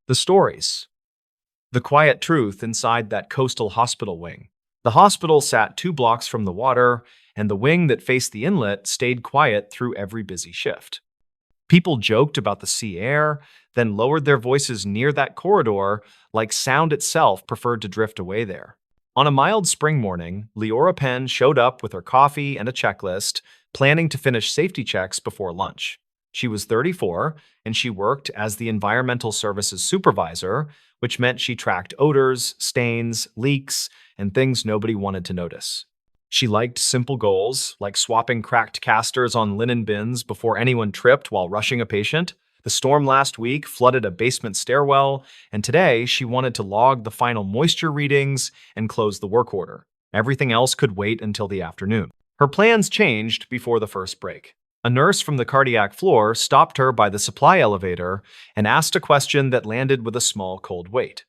The stories. The quiet truth inside that coastal hospital wing. The hospital sat 2 blocks from the water, and the wing that faced the inlet stayed quiet through every busy shift. People joked about the sea air, then lowered their voices near that corridor like sound itself preferred to drift away there. On a mild spring morning, Leora Penn showed up with her coffee and a checklist, planning to finish safety checks before lunch. She was 34, and she worked as the environmental services supervisor, which meant she tracked odors, stains, leaks, and things nobody wanted to notice. She liked simple goals, like swapping cracked casters on linen bins before anyone tripped while rushing a patient. The storm last week flooded a basement stairwell, and today she wanted to log the final moisture readings and close the work order. Everything else could wait until the afternoon. Her plans changed before the first break. A nurse from the cardiac floor stopped her by the supply elevator and asked a question that landed with a small cold wait.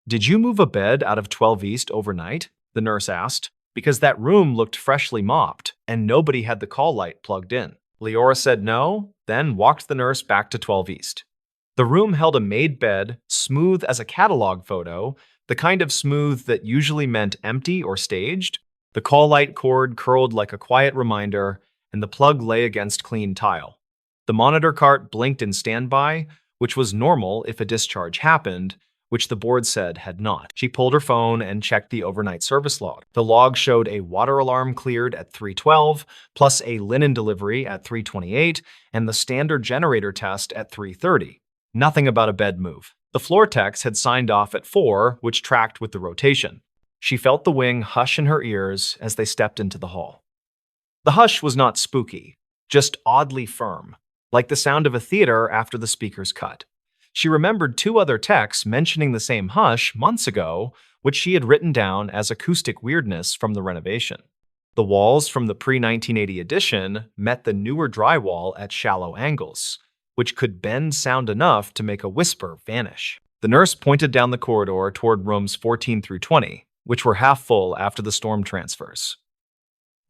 "Did you move a bed out of 12 East overnight?" the nurse asked, because that room looked freshly mopped and nobody had the call light plugged in. Leora said no, then walked the nurse back to 12 East. The room held a made bed, smooth as a catalog photo, the kind of smooth that usually meant empty or staged. The call light cord curled like a quiet reminder, and the plug lay against clean tile. The monitor cart blinked in standby, which was normal if a discharge happened, which the board said had not. She pulled her phone and checked the overnight service log. The log showed a water alarm cleared at 3:12, plus a linen delivery at 3:28, and the standard generator test at 3:30. Nothing about a bed move. The floor techs had signed off at 4, which tracked with the rotation. She felt the wing hush in her ears as they stepped into the hall. The hush was not spooky, just oddly firm, like the sound of a theater after the speakers cut. She remembered 2 other texts mentioning the same hush months ago, which she had written down as acoustic weirdness from the renovation. The walls from the pre-1980 edition met the newer drywall at shallow angles, which could bend sound enough to make a whisper vanish. The nurse pointed down the corridor toward rooms 14 through 20, which were half full after the storm transfers.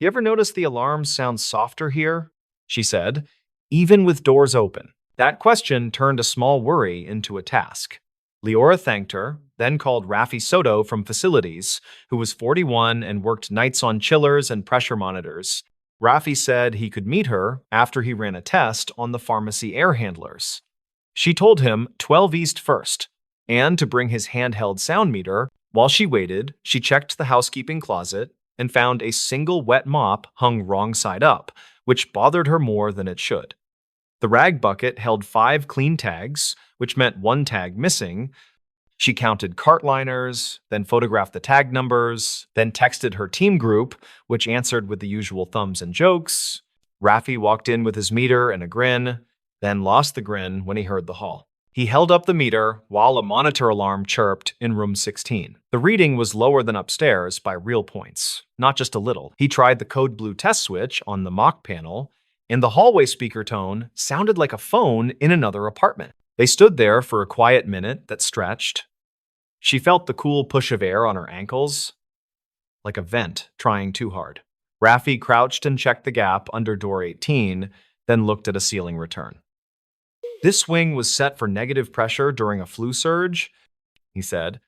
"You ever notice the alarms sound softer here?" she said, "even with doors open?" That question turned a small worry into a task. Leora thanked her, then called Rafi Soto from facilities, who was 41 and worked nights on chillers and pressure monitors. Rafi said he could meet her after he ran a test on the pharmacy air handlers. She told him 12 East first, and to bring his handheld sound meter. While she waited, she checked the housekeeping closet and found a single wet mop hung wrong side up, which bothered her more than it should. The rag bucket held 5 clean tags, which meant 1 tag missing. She counted cart liners, then photographed the tag numbers, then texted her team group, which answered with the usual thumbs and jokes. Rafi walked in with his meter and a grin, then lost the grin when he heard the haul. He held up the meter while a monitor alarm chirped in room 16. The reading was lower than upstairs by real points, not just a little. He tried the code blue test switch on the mock panel, and the hallway speaker tone sounded like a phone in another apartment. They stood there for a quiet minute that stretched. She felt the cool push of air on her ankles, like a vent trying too hard. Rafi crouched and checked the gap under door 18, then looked at a ceiling return. "This wing was set for negative pressure during a flu surge," he said,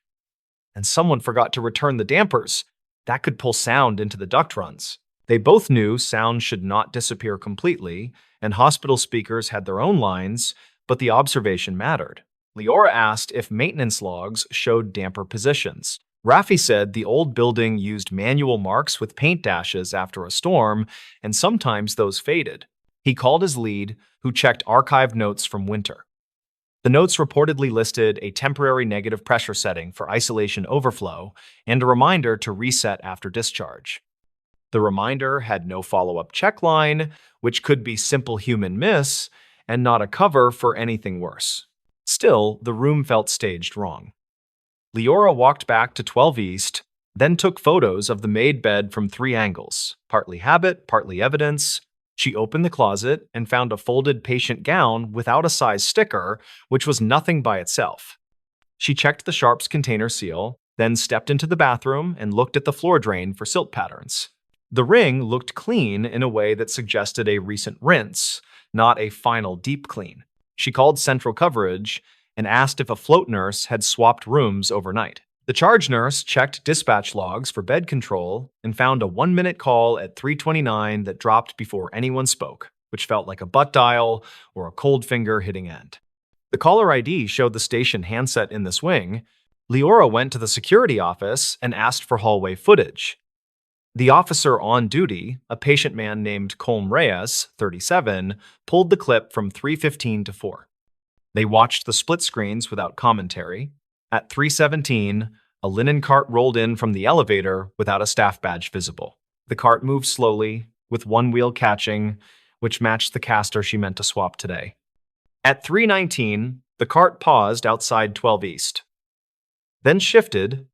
"and someone forgot to return the dampers. That could pull sound into the duct runs." They both knew sound should not disappear completely, and hospital speakers had their own lines, but the observation mattered. Leora asked if maintenance logs showed damper positions. Rafi said the old building used manual marks with paint dashes after a storm, and sometimes those faded. He called his lead, who checked archived notes from winter. The notes reportedly listed a temporary negative pressure setting for isolation overflow and a reminder to reset after discharge. The reminder had no follow-up check line, which could be simple human miss and not a cover for anything worse. Still, the room felt staged wrong. Leora walked back to 12 East, then took photos of the made bed from 3 angles, partly habit, partly evidence. She opened the closet and found a folded patient gown without a size sticker, which was nothing by itself. She checked the Sharps container seal, then stepped into the bathroom and looked at the floor drain for silt patterns. The ring looked clean in a way that suggested a recent rinse, not a final deep clean. She called central coverage, and asked if a float nurse had swapped rooms overnight. The charge nurse checked dispatch logs for bed control and found a 1-minute call at 3:29 that dropped before anyone spoke, which felt like a butt dial or a cold finger hitting end. The caller ID showed the station handset in this wing. Leora went to the security office and asked for hallway footage. The officer on duty, a patient man named Colm Reyes, 37, pulled the clip from 3:15 to 4. They watched the split screens without commentary. At 3:17, a linen cart rolled in from the elevator without a staff badge visible. The cart moved slowly, with one wheel catching, which matched the caster she meant to swap today. At 3:19, the cart paused outside 12 East, then shifted,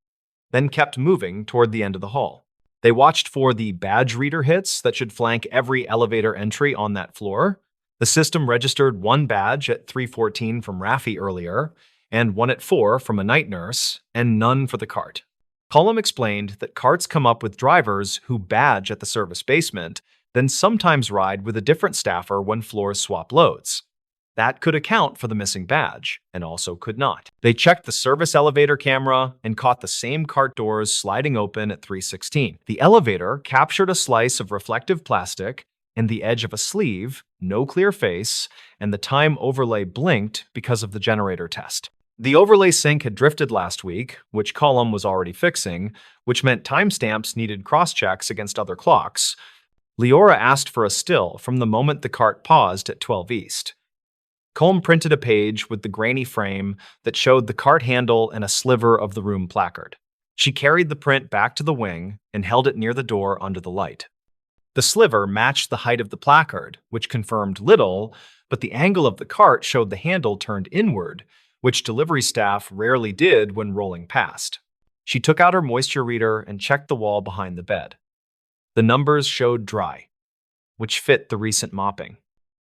then kept moving toward the end of the hall. They watched for the badge reader hits that should flank every elevator entry on that floor. The system registered one badge at 3:14 from Raffi earlier, and one at 4 from a night nurse, and none for the cart. Colm explained that carts come up with drivers who badge at the service basement, then sometimes ride with a different staffer when floors swap loads. That could account for the missing badge, and also could not. They checked the service elevator camera and caught the same cart doors sliding open at 3:16. The elevator captured a slice of reflective plastic and the edge of a sleeve, no clear face, and the time overlay blinked because of the generator test. The overlay sync had drifted last week, which Colm was already fixing, which meant timestamps needed cross-checks against other clocks. Leora asked for a still from the moment the cart paused at 12 East. Colm printed a page with the grainy frame that showed the cart handle and a sliver of the room placard. She carried the print back to the wing and held it near the door under the light. The sliver matched the height of the placard, which confirmed little, but the angle of the cart showed the handle turned inward, which delivery staff rarely did when rolling past. She took out her moisture reader and checked the wall behind the bed. The numbers showed dry, which fit the recent mopping.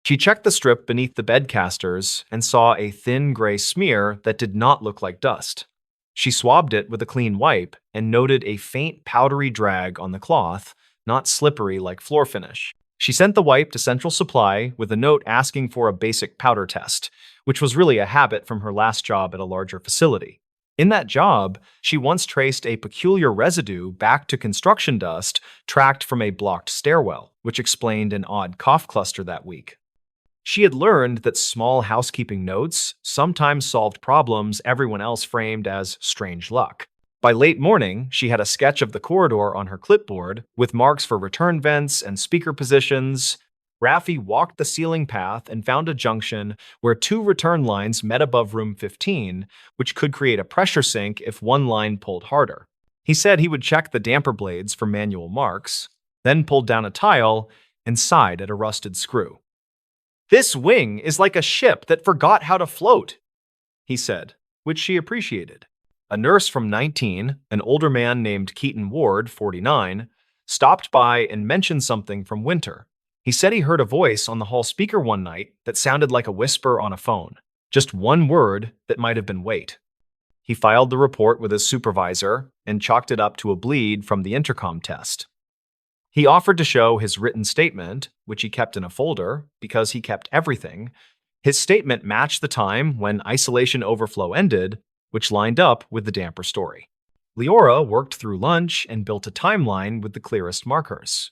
She checked the strip beneath the bed casters and saw a thin gray smear that did not look like dust. She swabbed it with a clean wipe and noted a faint powdery drag on the cloth, not slippery like floor finish. She sent the wipe to Central Supply with a note asking for a basic powder test, which was really a habit from her last job at a larger facility. In that job, she once traced a peculiar residue back to construction dust tracked from a blocked stairwell, which explained an odd cough cluster that week. She had learned that small housekeeping notes sometimes solved problems everyone else framed as strange luck. By late morning, she had a sketch of the corridor on her clipboard with marks for return vents and speaker positions. Raffi walked the ceiling path and found a junction where 2 return lines met above room 15, which could create a pressure sink if one line pulled harder. He said he would check the damper blades for manual marks, then pulled down a tile and sighed at a rusted screw. "This wing is like a ship that forgot how to float," he said, which she appreciated. A nurse from 19, an older man named Keaton Ward, 49, stopped by and mentioned something from Winter. He said he heard a voice on the hall speaker one night that sounded like a whisper on a phone, just one word that might have been wait. He filed the report with his supervisor and chalked it up to a bleed from the intercom test. He offered to show his written statement, which he kept in a folder because he kept everything. His statement matched the time when isolation overflow ended, which lined up with the damper story. Leora worked through lunch and built a timeline with the clearest markers.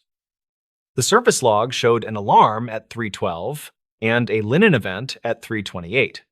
The service log showed an alarm at 3:12 and a linen event at 3:28.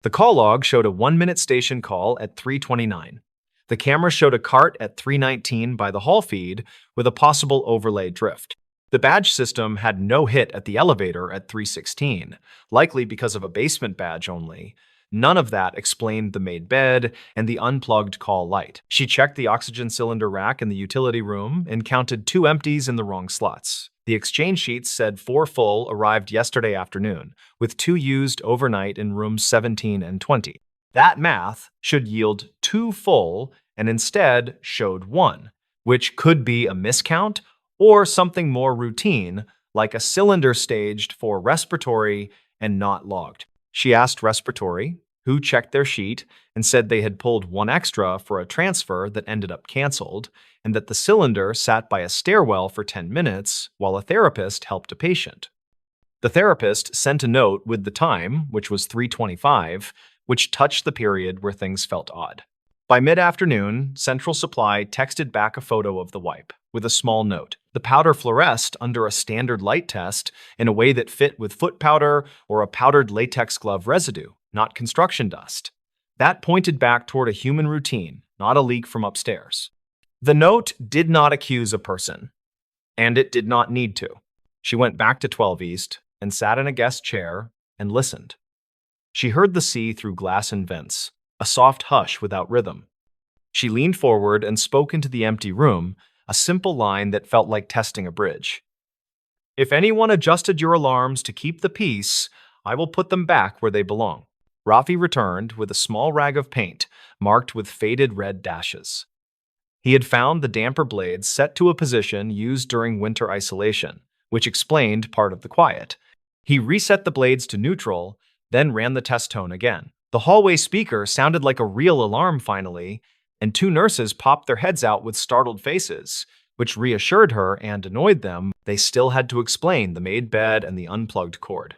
The call log showed a 1-minute station call at 3:29. The camera showed a cart at 3:19 by the hall feed with a possible overlay drift. The badge system had no hit at the elevator at 3:16, likely because of a basement badge only. None of that explained the made bed and the unplugged call light. She checked the oxygen cylinder rack in the utility room and counted 2 empties in the wrong slots. The exchange sheets said 4 full arrived yesterday afternoon, with 2 used overnight in rooms 17 and 20. That math should yield 2 full and instead showed 1, which could be a miscount or something more routine, like a cylinder staged for respiratory and not logged. She asked respiratory, who checked their sheet and said they had pulled 1 extra for a transfer that ended up canceled, and that the cylinder sat by a stairwell for 10 minutes while a therapist helped a patient. The therapist sent a note with the time, which was 3:25, which touched the period where things felt odd. By mid-afternoon, Central Supply texted back a photo of the wipe, with a small note. The powder fluoresced under a standard light test in a way that fit with foot powder or a powdered latex glove residue, not construction dust. That pointed back toward a human routine, not a leak from upstairs. The note did not accuse a person, and it did not need to. She went back to 12 East and sat in a guest chair and listened. She heard the sea through glass and vents, a soft hush without rhythm. She leaned forward and spoke into the empty room, a simple line that felt like testing a bridge. "If anyone adjusted your alarms to keep the peace, I will put them back where they belong." Rafi returned with a small rag of paint, marked with faded red dashes. He had found the damper blades set to a position used during winter isolation, which explained part of the quiet. He reset the blades to neutral, then ran the test tone again. The hallway speaker sounded like a real alarm finally, and two nurses popped their heads out with startled faces, which reassured her and annoyed them. They still had to explain the made bed and the unplugged cord.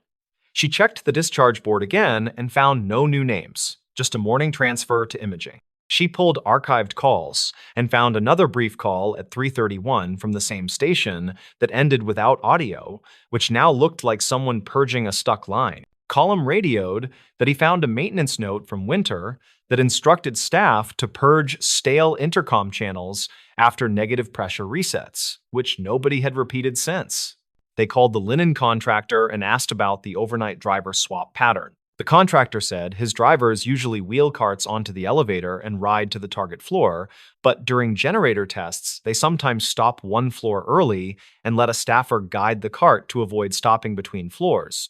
She checked the discharge board again and found no new names, just a morning transfer to imaging. She pulled archived calls and found another brief call at 3:31 from the same station that ended without audio, which now looked like someone purging a stuck line. Column radioed that he found a maintenance note from Winter that instructed staff to purge stale intercom channels after negative pressure resets, which nobody had repeated since. They called the linen contractor and asked about the overnight driver swap pattern. The contractor said his drivers usually wheel carts onto the elevator and ride to the target floor, but during generator tests, they sometimes stop one floor early and let a staffer guide the cart to avoid stopping between floors.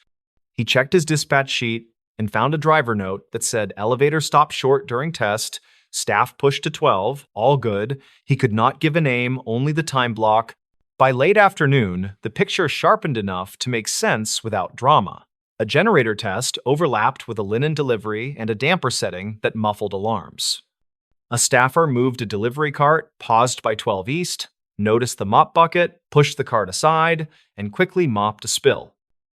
He checked his dispatch sheet and found a driver note that said elevator stopped short during test, staff pushed to 12, all good. He could not give a name, only the time block. By late afternoon, the picture sharpened enough to make sense without drama. A generator test overlapped with a linen delivery and a damper setting that muffled alarms. A staffer moved a delivery cart, paused by 12 East, noticed the mop bucket, pushed the cart aside, and quickly mopped a spill.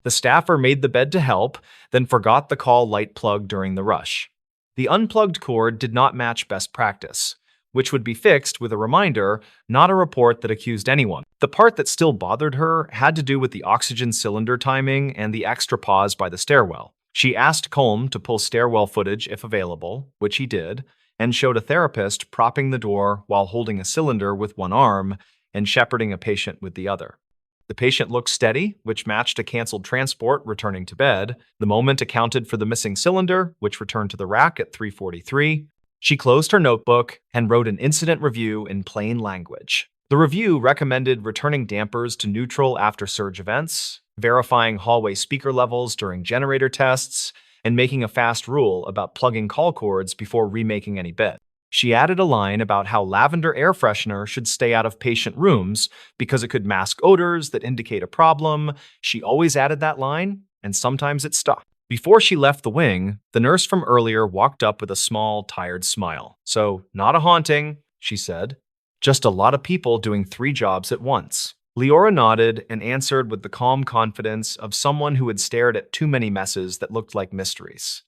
The staffer made the bed to help, then forgot the call light plug during the rush. The unplugged cord did not match best practice, which would be fixed with a reminder, not a report that accused anyone. The part that still bothered her had to do with the oxygen cylinder timing and the extra pause by the stairwell. She asked Colm to pull stairwell footage if available, which he did, and showed a therapist propping the door while holding a cylinder with one arm and shepherding a patient with the other. The patient looked steady, which matched a canceled transport returning to bed. The moment accounted for the missing cylinder, which returned to the rack at 3:43. She closed her notebook and wrote an incident review in plain language. The review recommended returning dampers to neutral after surge events, verifying hallway speaker levels during generator tests, and making a fast rule about plugging call cords before remaking any bed. She added a line about how lavender air freshener should stay out of patient rooms because it could mask odors that indicate a problem. She always added that line, and sometimes it stuck. Before she left the wing, the nurse from earlier walked up with a small, tired smile. "So, not a haunting," she said. "Just a lot of people doing 3 jobs at once." Leora nodded and answered with the calm confidence of someone who had stared at too many messes that looked like mysteries.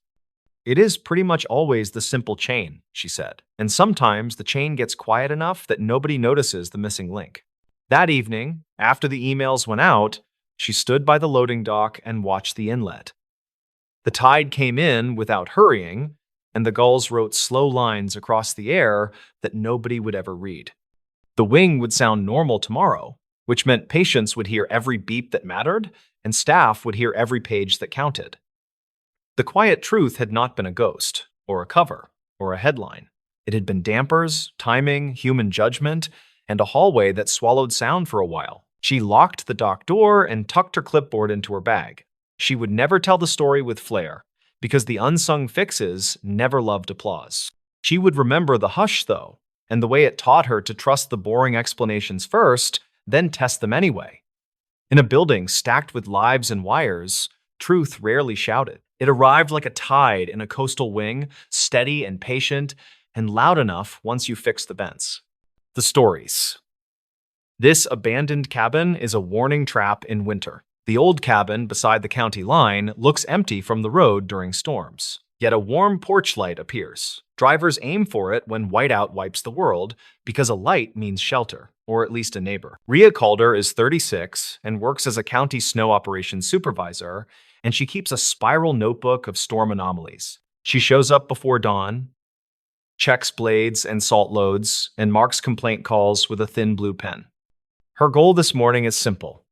"It is pretty much always the simple chain," she said, "and sometimes the chain gets quiet enough that nobody notices the missing link." That evening, after the emails went out, she stood by the loading dock and watched the inlet. The tide came in without hurrying, and the gulls wrote slow lines across the air that nobody would ever read. The wing would sound normal tomorrow, which meant patients would hear every beep that mattered, and staff would hear every page that counted. The quiet truth had not been a ghost, or a cover, or a headline. It had been dampers, timing, human judgment, and a hallway that swallowed sound for a while. She locked the dock door and tucked her clipboard into her bag. She would never tell the story with flair, because the unsung fixes never loved applause. She would remember the hush, though, and the way it taught her to trust the boring explanations first, then test them anyway. In a building stacked with lives and wires, truth rarely shouted. It arrived like a tide in a coastal wing, steady and patient, and loud enough once you fixed the vents. The stories. This abandoned cabin is a warning trap in winter. The old cabin beside the county line looks empty from the road during storms. Yet a warm porch light appears. Drivers aim for it when whiteout wipes the world because a light means shelter, or at least a neighbor. Rhea Calder is 36 and works as a county snow operations supervisor, and she keeps a spiral notebook of storm anomalies. She shows up before dawn, checks blades and salt loads, and marks complaint calls with a thin blue pen. Her goal this morning is simple: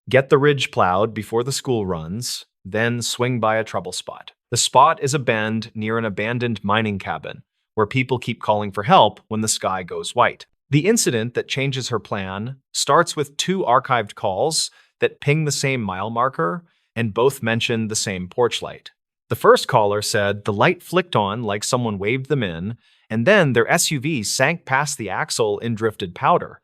get the ridge plowed before the school runs, then swing by a trouble spot. The spot is a bend near an abandoned mining cabin, where people keep calling for help when the sky goes white. The incident that changes her plan starts with two archived calls that ping the same mile marker and both mention the same porch light. The first caller said the light flicked on like someone waved them in, and then their SUV sank past the axle in drifted powder.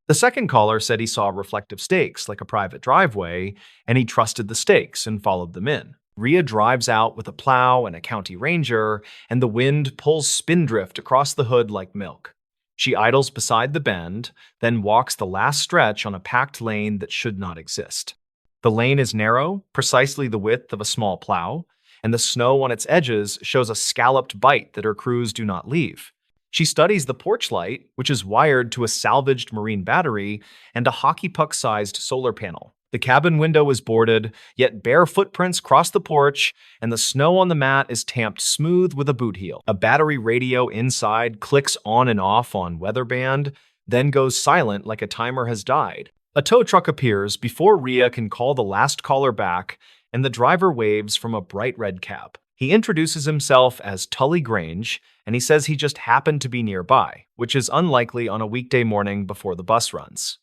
The second caller said he saw reflective stakes like a private driveway, and he trusted the stakes and followed them in. Rhea drives out with a plow and a county ranger, and the wind pulls spindrift across the hood like milk. She idles beside the bend, then walks the last stretch on a packed lane that should not exist. The lane is narrow, precisely the width of a small plow, and the snow on its edges shows a scalloped bite that her crews do not leave. She studies the porch light, which is wired to a salvaged marine battery and a hockey puck-sized solar panel. The cabin window is boarded, yet bare footprints cross the porch, and the snow on the mat is tamped smooth with a boot heel. A battery radio inside clicks on and off on weather band, then goes silent like a timer has died. A tow truck appears before Rhea can call the last caller back, and the driver waves from a bright red cab. He introduces himself as Tully Grange, and he says he just happened to be nearby, which is unlikely on a weekday morning before the bus runs.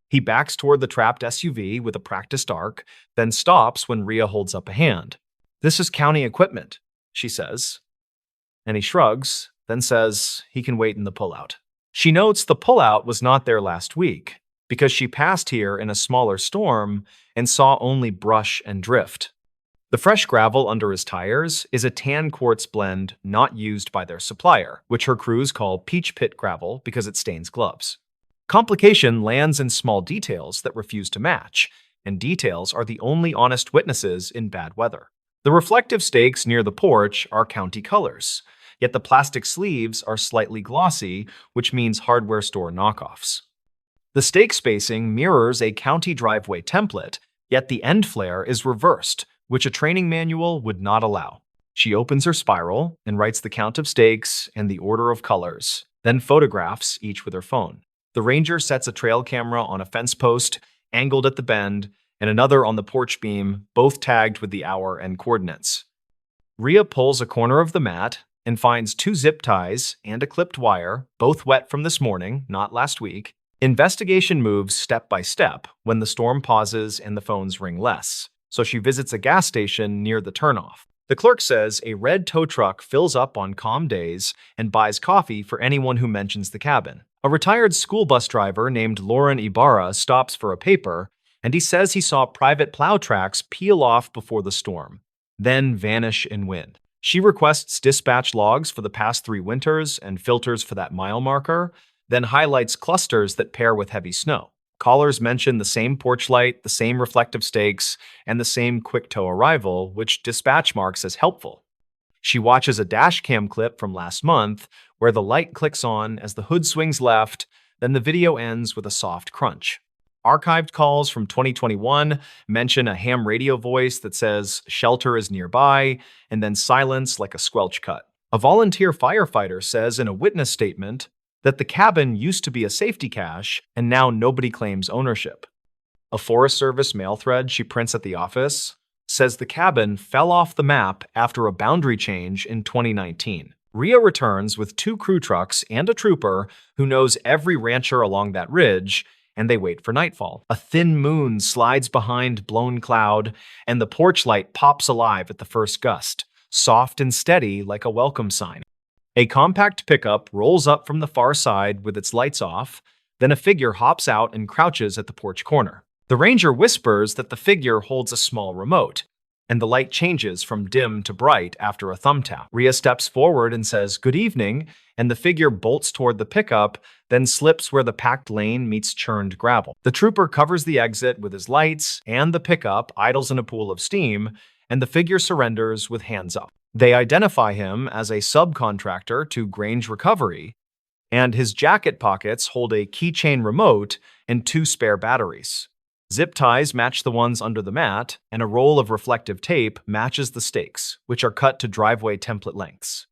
He backs toward the trapped SUV with a practiced arc, then stops when Rhea holds up a hand. "This is county equipment," she says. And he shrugs, then says he can wait in the pullout. She notes the pullout was not there last week, because she passed here in a smaller storm and saw only brush and drift. The fresh gravel under his tires is a tan quartz blend not used by their supplier, which her crews call peach pit gravel because it stains gloves. Complication lands in small details that refuse to match, and details are the only honest witnesses in bad weather. The reflective stakes near the porch are county colors, yet the plastic sleeves are slightly glossy, which means hardware store knockoffs. The stake spacing mirrors a county driveway template, yet the end flare is reversed, which a training manual would not allow. She opens her spiral and writes the count of stakes and the order of colors, then photographs each with her phone. The ranger sets a trail camera on a fence post, angled at the bend, and another on the porch beam, both tagged with the hour and coordinates. Rhea pulls a corner of the mat and finds two zip ties and a clipped wire, both wet from this morning, not last week. Investigation moves step by step when the storm pauses and the phones ring less, so she visits a gas station near the turnoff. The clerk says a red tow truck fills up on calm days and buys coffee for anyone who mentions the cabin. A retired school bus driver named Lauren Ibarra stops for a paper, and he says he saw private plow tracks peel off before the storm, then vanish in wind. She requests dispatch logs for the past 3 winters and filters for that mile marker, then highlights clusters that pair with heavy snow. Callers mention the same porch light, the same reflective stakes, and the same quick tow arrival, which dispatch marks as helpful. She watches a dash cam clip from last month where the light clicks on as the hood swings left, then the video ends with a soft crunch. Archived calls from 2021 mention a ham radio voice that says shelter is nearby, and then silence like a squelch cut. A volunteer firefighter says in a witness statement that the cabin used to be a safety cache and now nobody claims ownership. A Forest Service mail thread she prints at the office says the cabin fell off the map after a boundary change in 2019. Rhea returns with 2 crew trucks and a trooper who knows every rancher along that ridge, and they wait for nightfall. A thin moon slides behind blown cloud, and the porch light pops alive at the first gust, soft and steady like a welcome sign. A compact pickup rolls up from the far side with its lights off, then a figure hops out and crouches at the porch corner. The ranger whispers that the figure holds a small remote, and the light changes from dim to bright after a thumb tap. Rhea steps forward and says, "Good evening," and the figure bolts toward the pickup, then slips where the packed lane meets churned gravel. The trooper covers the exit with his lights, and the pickup idles in a pool of steam, and the figure surrenders with hands up. They identify him as a subcontractor to Grange Recovery, and his jacket pockets hold a keychain remote and two spare batteries. Zip ties match the ones under the mat, and a roll of reflective tape matches the stakes, which are cut to driveway template lengths.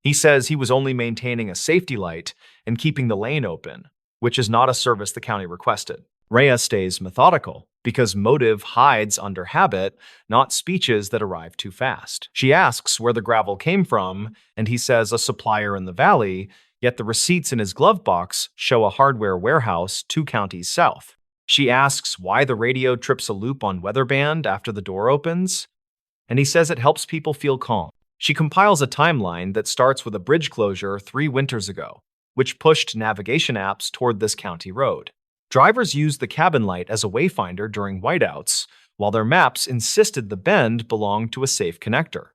He says he was only maintaining a safety light and keeping the lane open, which is not a service the county requested. Rhea stays methodical because motive hides under habit, not speeches that arrive too fast. She asks where the gravel came from, and he says a supplier in the valley, yet the receipts in his glove box show a hardware warehouse 2 counties south. She asks why the radio trips a loop on weatherband after the door opens, and he says it helps people feel calm. She compiles a timeline that starts with a bridge closure 3 winters ago, which pushed navigation apps toward this county road. Drivers used the cabin light as a wayfinder during whiteouts, while their maps insisted the bend belonged to a safe connector.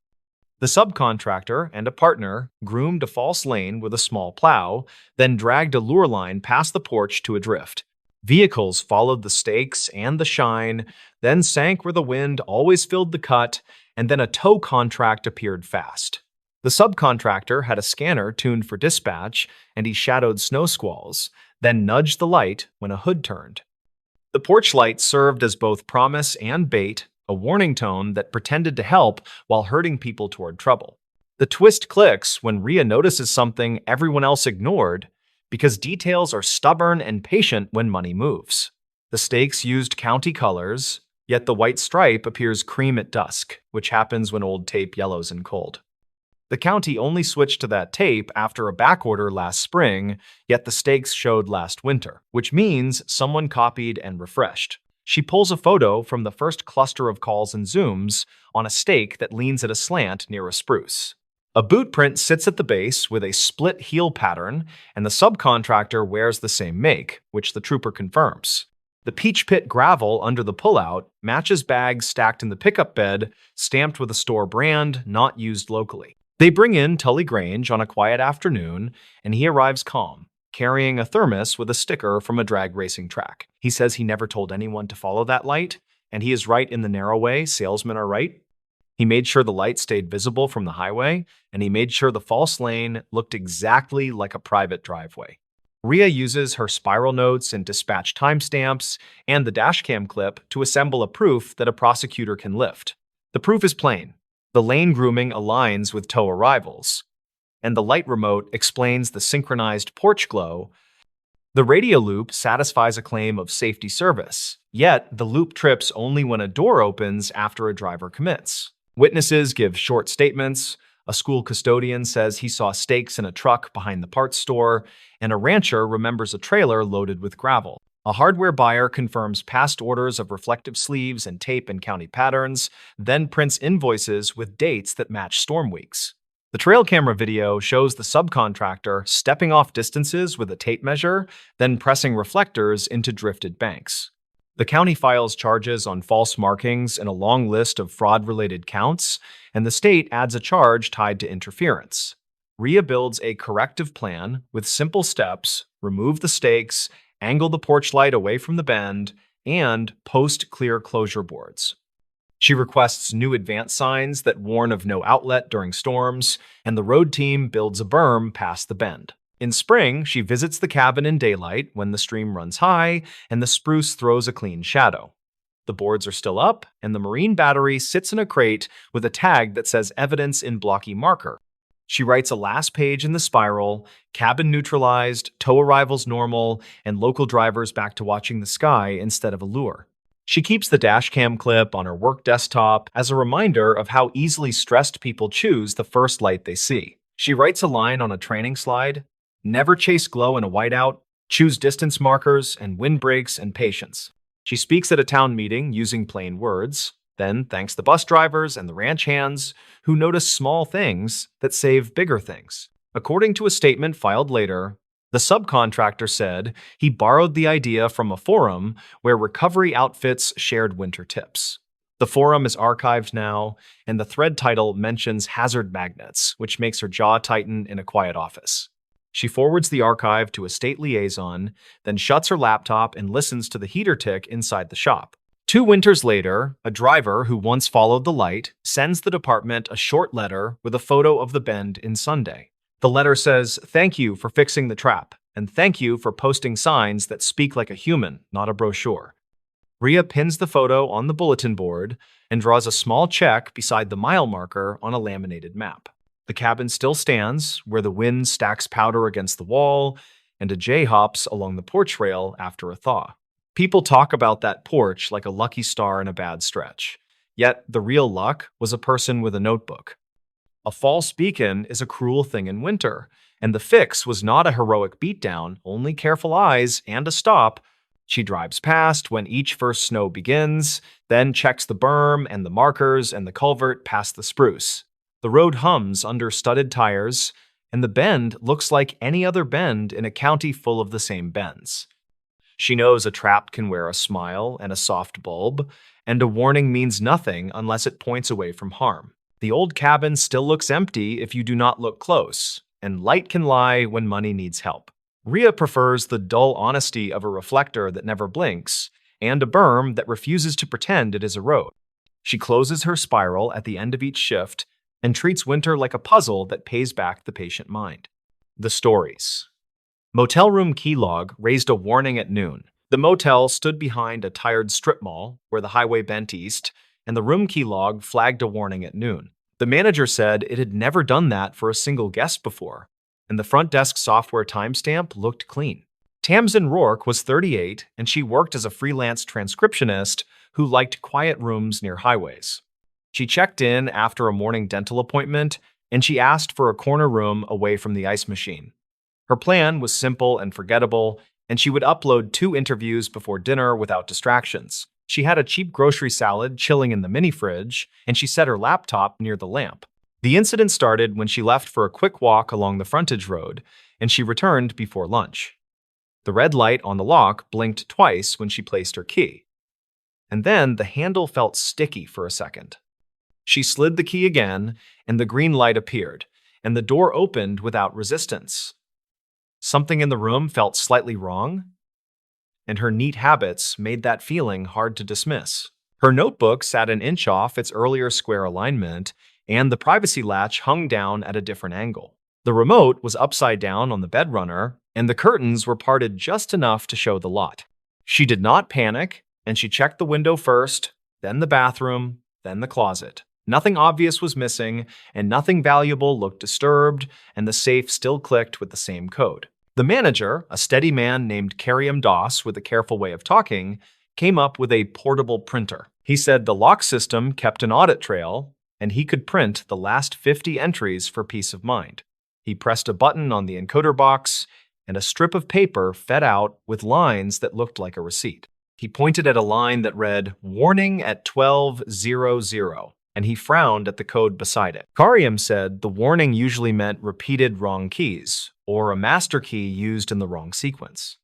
The subcontractor and a partner groomed a false lane with a small plow, then dragged a lure line past the porch to a drift. Vehicles followed the stakes and the shine, then sank where the wind always filled the cut, and then a tow contract appeared fast. The subcontractor had a scanner tuned for dispatch, and he shadowed snow squalls, then nudged the light when a hood turned. The porch light served as both promise and bait, a warning tone that pretended to help while herding people toward trouble. The twist clicks when Rhea notices something everyone else ignored, because details are stubborn and patient when money moves. The stakes used county colors, yet the white stripe appears cream at dusk, which happens when old tape yellows in cold. The county only switched to that tape after a backorder last spring, yet the stakes showed last winter, which means someone copied and refreshed. She pulls a photo from the first cluster of calls and zooms on a stake that leans at a slant near a spruce. A boot print sits at the base with a split heel pattern, and the subcontractor wears the same make, which the trooper confirms. The peach pit gravel under the pullout matches bags stacked in the pickup bed, stamped with a store brand not used locally. They bring in Tully Grange on a quiet afternoon, and he arrives calm, carrying a thermos with a sticker from a drag racing track. He says he never told anyone to follow that light, and he is right in the narrow way salesmen are right. He made sure the light stayed visible from the highway, and he made sure the false lane looked exactly like a private driveway. Rhea uses her spiral notes and dispatch timestamps and the dashcam clip to assemble a proof that a prosecutor can lift. The proof is plain. The lane grooming aligns with tow arrivals, and the light remote explains the synchronized porch glow. The radio loop satisfies a claim of safety service, yet the loop trips only when a door opens after a driver commits. Witnesses give short statements. A school custodian says he saw stakes in a truck behind the parts store, and a rancher remembers a trailer loaded with gravel. A hardware buyer confirms past orders of reflective sleeves and tape in county patterns, then prints invoices with dates that match storm weeks. The trail camera video shows the subcontractor stepping off distances with a tape measure, then pressing reflectors into drifted banks. The county files charges on false markings in a long list of fraud-related counts, and the state adds a charge tied to interference. Rhea builds a corrective plan with simple steps: remove the stakes, angle the porch light away from the bend, and post clear closure boards. She requests new advance signs that warn of no outlet during storms, and the road team builds a berm past the bend. In spring, she visits the cabin in daylight when the stream runs high and the spruce throws a clean shadow. The boards are still up, and the marine battery sits in a crate with a tag that says evidence in blocky marker. She writes a last page in the spiral: cabin neutralized, tow arrivals normal, and local drivers back to watching the sky instead of a lure. She keeps the dashcam clip on her work desktop as a reminder of how easily stressed people choose the first light they see. She writes a line on a training slide: never chase glow in a whiteout, choose distance markers and windbreaks and patience. She speaks at a town meeting using plain words, then thanks the bus drivers and the ranch hands who notice small things that save bigger things. According to a statement filed later, the subcontractor said he borrowed the idea from a forum where recovery outfits shared winter tips. The forum is archived now, and the thread title mentions hazard magnets, which makes her jaw tighten in a quiet office. She forwards the archive to a state liaison, then shuts her laptop and listens to the heater tick inside the shop. 2 winters later, a driver who once followed the light sends the department a short letter with a photo of the bend in Sunday. The letter says, "Thank you for fixing the trap, and thank you for posting signs that speak like a human, not a brochure." Ria pins the photo on the bulletin board and draws a small check beside the mile marker on a laminated map. The cabin still stands, where the wind stacks powder against the wall, and a jay hops along the porch rail after a thaw. People talk about that porch like a lucky star in a bad stretch. Yet the real luck was a person with a notebook. A false beacon is a cruel thing in winter, and the fix was not a heroic beatdown, only careful eyes and a stop. She drives past when each first snow begins, then checks the berm and the markers and the culvert past the spruce. The road hums under studded tires, and the bend looks like any other bend in a county full of the same bends. She knows a trap can wear a smile and a soft bulb, and a warning means nothing unless it points away from harm. The old cabin still looks empty if you do not look close, and light can lie when money needs help. Ria prefers the dull honesty of a reflector that never blinks, and a berm that refuses to pretend it is a road. She closes her spiral at the end of each shift and treats winter like a puzzle that pays back the patient mind. The stories. Motel room key log raised a warning at noon. The motel stood behind a tired strip mall where the highway bent east, and the room key log flagged a warning at noon. The manager said it had never done that for a single guest before, and the front desk software timestamp looked clean. Tamsin Rourke was 38, and she worked as a freelance transcriptionist who liked quiet rooms near highways. She checked in after a morning dental appointment, and she asked for a corner room away from the ice machine. Her plan was simple and forgettable, and she would upload 2 interviews before dinner without distractions. She had a cheap grocery salad chilling in the mini fridge, and she set her laptop near the lamp. The incident started when she left for a quick walk along the frontage road, and she returned before lunch. The red light on the lock blinked twice when she placed her key. And then the handle felt sticky for a second. She slid the key again, and the green light appeared, and the door opened without resistance. Something in the room felt slightly wrong, and her neat habits made that feeling hard to dismiss. Her notebook sat an inch off its earlier square alignment, and the privacy latch hung down at a different angle. The remote was upside down on the bed runner, and the curtains were parted just enough to show the lot. She did not panic, and she checked the window first, then the bathroom, then the closet. Nothing obvious was missing, and nothing valuable looked disturbed, and the safe still clicked with the same code. The manager, a steady man named Karim Doss with a careful way of talking, came up with a portable printer. He said the lock system kept an audit trail, and he could print the last 50 entries for peace of mind. He pressed a button on the encoder box, and a strip of paper fed out with lines that looked like a receipt. He pointed at a line that read, "Warning at 12:00. And he frowned at the code beside it. Karim said the warning usually meant repeated wrong keys, or a master key used in the wrong sequence.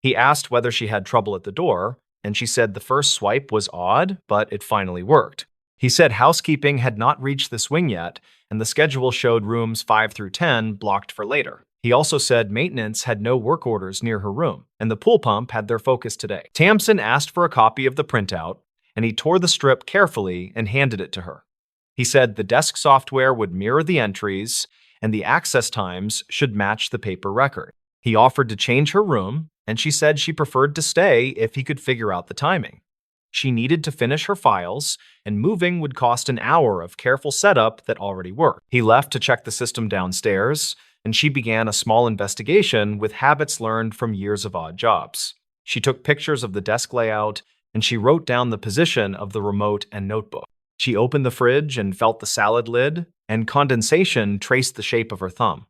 He asked whether she had trouble at the door, and she said the first swipe was odd, but it finally worked. He said housekeeping had not reached the swing yet, and the schedule showed rooms 5 through 10 blocked for later. He also said maintenance had no work orders near her room, and the pool pump had their focus today. Tamsin asked for a copy of the printout, and he tore the strip carefully and handed it to her. He said the desk software would mirror the entries, and the access times should match the paper record. He offered to change her room, and she said she preferred to stay if he could figure out the timing. She needed to finish her files, and moving would cost an hour of careful setup that already worked. He left to check the system downstairs, and she began a small investigation with habits learned from years of odd jobs. She took pictures of the desk layout, and she wrote down the position of the remote and notebook. She opened the fridge and felt the salad lid, and condensation traced the shape of her thumb.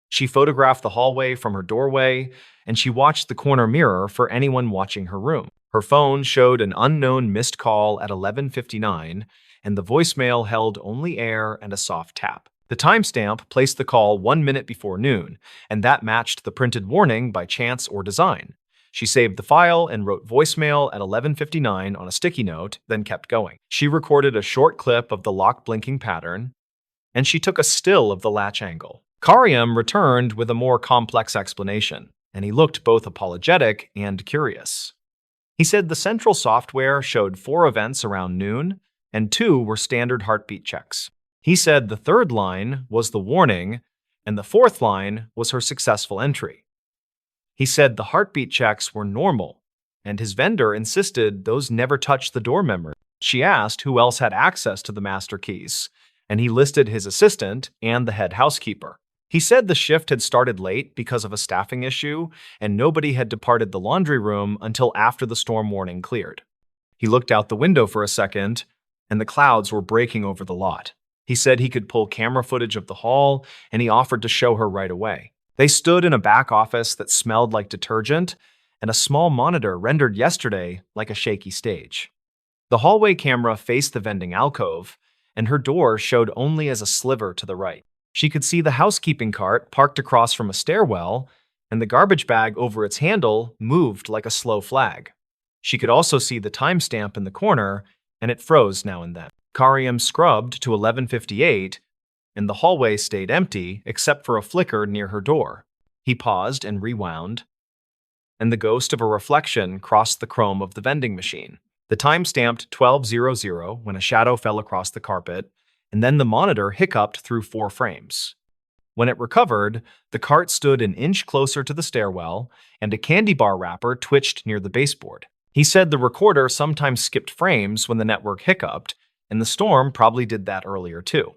She photographed the hallway from her doorway, and she watched the corner mirror for anyone watching her room. Her phone showed an unknown missed call at 11:59, and the voicemail held only air and a soft tap. The timestamp placed the call 1 minute before noon, and that matched the printed warning by chance or design. She saved the file and wrote voicemail at 11:59 on a sticky note, then kept going. She recorded a short clip of the lock blinking pattern, and she took a still of the latch angle. Karim returned with a more complex explanation, and he looked both apologetic and curious. He said the central software showed 4 events around noon, and 2 were standard heartbeat checks. He said the third line was the warning, and the fourth line was her successful entry. He said the heartbeat checks were normal, and his vendor insisted those never touched the door memory. She asked who else had access to the master keys, and he listed his assistant and the head housekeeper. He said the shift had started late because of a staffing issue, and nobody had departed the laundry room until after the storm warning cleared. He looked out the window for a second, and the clouds were breaking over the lot. He said he could pull camera footage of the hall, and he offered to show her right away. They stood in a back office that smelled like detergent, and a small monitor rendered yesterday like a shaky stage. The hallway camera faced the vending alcove, and her door showed only as a sliver to the right. She could see the housekeeping cart parked across from a stairwell, and the garbage bag over its handle moved like a slow flag. She could also see the timestamp in the corner, and it froze now and then. Karim scrubbed to 11:58, and the hallway stayed empty except for a flicker near her door. He paused and rewound, and the ghost of a reflection crossed the chrome of the vending machine. The time stamped 12:00 when a shadow fell across the carpet, and then the monitor hiccuped through 4 frames. When it recovered, the cart stood an inch closer to the stairwell, and a candy bar wrapper twitched near the baseboard. He said the recorder sometimes skipped frames when the network hiccuped, and the storm probably did that earlier too.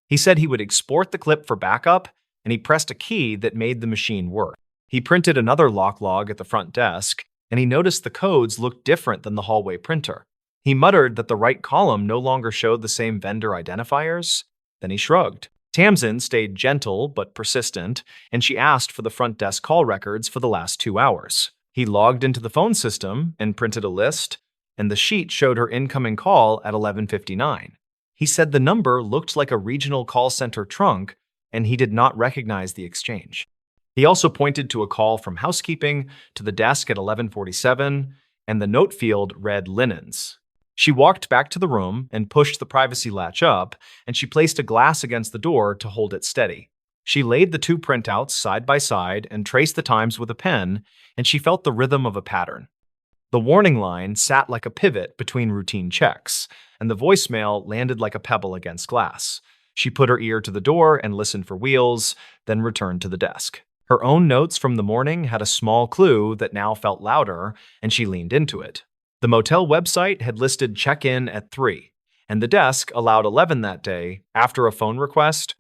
He said he would export the clip for backup, and he pressed a key that made the machine work. He printed another lock log at the front desk, and he noticed the codes looked different than the hallway printer. He muttered that the right column no longer showed the same vendor identifiers. Then he shrugged. Tamsin stayed gentle but persistent, and she asked for the front desk call records for the last 2 hours. He logged into the phone system and printed a list, and the sheet showed her incoming call at 11:59. He said the number looked like a regional call center trunk, and he did not recognize the exchange. He also pointed to a call from housekeeping to the desk at 11:47, and the note field read linens. She walked back to the room and pushed the privacy latch up, and she placed a glass against the door to hold it steady. She laid the 2 printouts side by side and traced the times with a pen, and she felt the rhythm of a pattern. The warning line sat like a pivot between routine checks, and the voicemail landed like a pebble against glass. She put her ear to the door and listened for wheels, then returned to the desk. Her own notes from the morning had a small clue that now felt louder, and she leaned into it. The motel website had listed check-in at 3, and the desk allowed 11 that day after a phone request.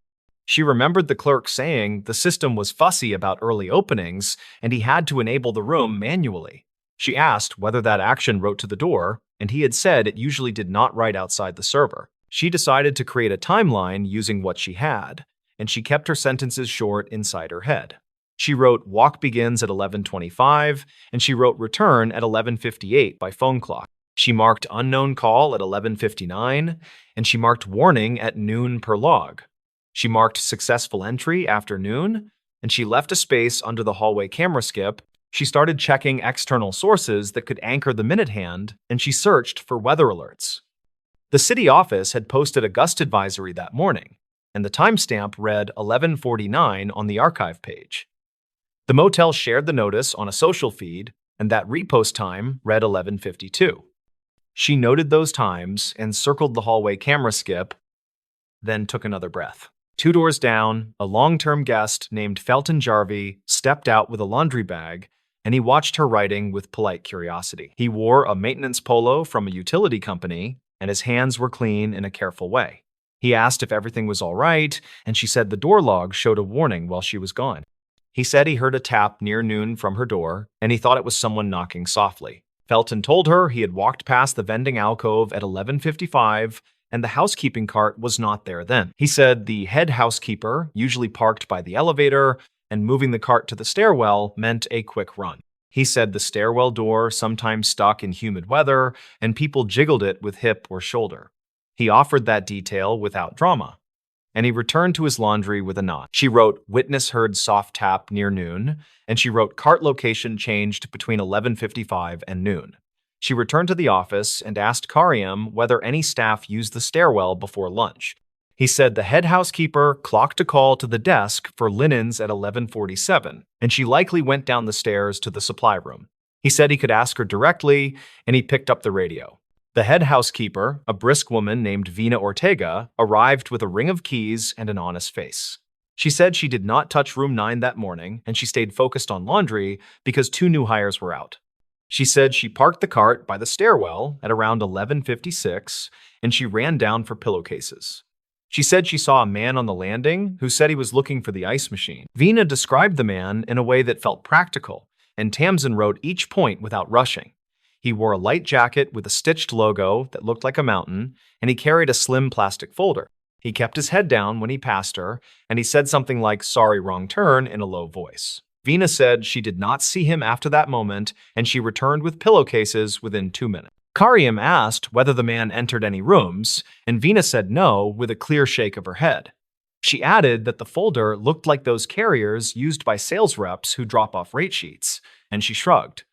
She remembered the clerk saying the system was fussy about early openings, and he had to enable the room manually. She asked whether that action wrote to the door, and he had said it usually did not write outside the server. She decided to create a timeline using what she had, and she kept her sentences short inside her head. She wrote walk begins at 11:25, and she wrote return at 11:58 by phone clock. She marked unknown call at 11:59, and she marked warning at noon per log. She marked successful entry after noon, and she left a space under the hallway camera skip. She started checking external sources that could anchor the minute hand, and she searched for weather alerts. The city office had posted a gust advisory that morning, and the timestamp read 11:49 on the archive page. The motel shared the notice on a social feed, and that repost time read 11:52. She noted those times and circled the hallway camera skip, then took another breath. 2 doors down, a long-term guest named Felton Jarvie stepped out with a laundry bag, and he watched her writing with polite curiosity. He wore a maintenance polo from a utility company, and his hands were clean in a careful way. He asked if everything was all right, and she said the door log showed a warning while she was gone. He said he heard a tap near noon from her door, and he thought it was someone knocking softly. Felton told her he had walked past the vending alcove at 11:55, and the housekeeping cart was not there then. He said the head housekeeper usually parked by the elevator, and moving the cart to the stairwell meant a quick run. He said the stairwell door sometimes stuck in humid weather, and people jiggled it with hip or shoulder. He offered that detail without drama, and he returned to his laundry with a nod. She wrote, witness heard soft tap near noon, and she wrote cart location changed between 11:55 and noon. She returned to the office and asked Karim whether any staff used the stairwell before lunch. He said the head housekeeper clocked a call to the desk for linens at 11:47, and she likely went down the stairs to the supply room. He said he could ask her directly, and he picked up the radio. The head housekeeper, a brisk woman named Vina Ortega, arrived with a ring of keys and an honest face. She said she did not touch room 9 that morning, and she stayed focused on laundry because 2 new hires were out. She said she parked the cart by the stairwell at around 11:56, and she ran down for pillowcases. She said she saw a man on the landing who said he was looking for the ice machine. Vina described the man in a way that felt practical, and Tamsin wrote each point without rushing. He wore a light jacket with a stitched logo that looked like a mountain, and he carried a slim plastic folder. He kept his head down when he passed her, and he said something like, "Sorry, wrong turn," in a low voice. Vina said she did not see him after that moment, and she returned with pillowcases within 2 minutes. Karim asked whether the man entered any rooms, and Vina said no with a clear shake of her head. She added that the folder looked like those carriers used by sales reps who drop off rate sheets, and she shrugged.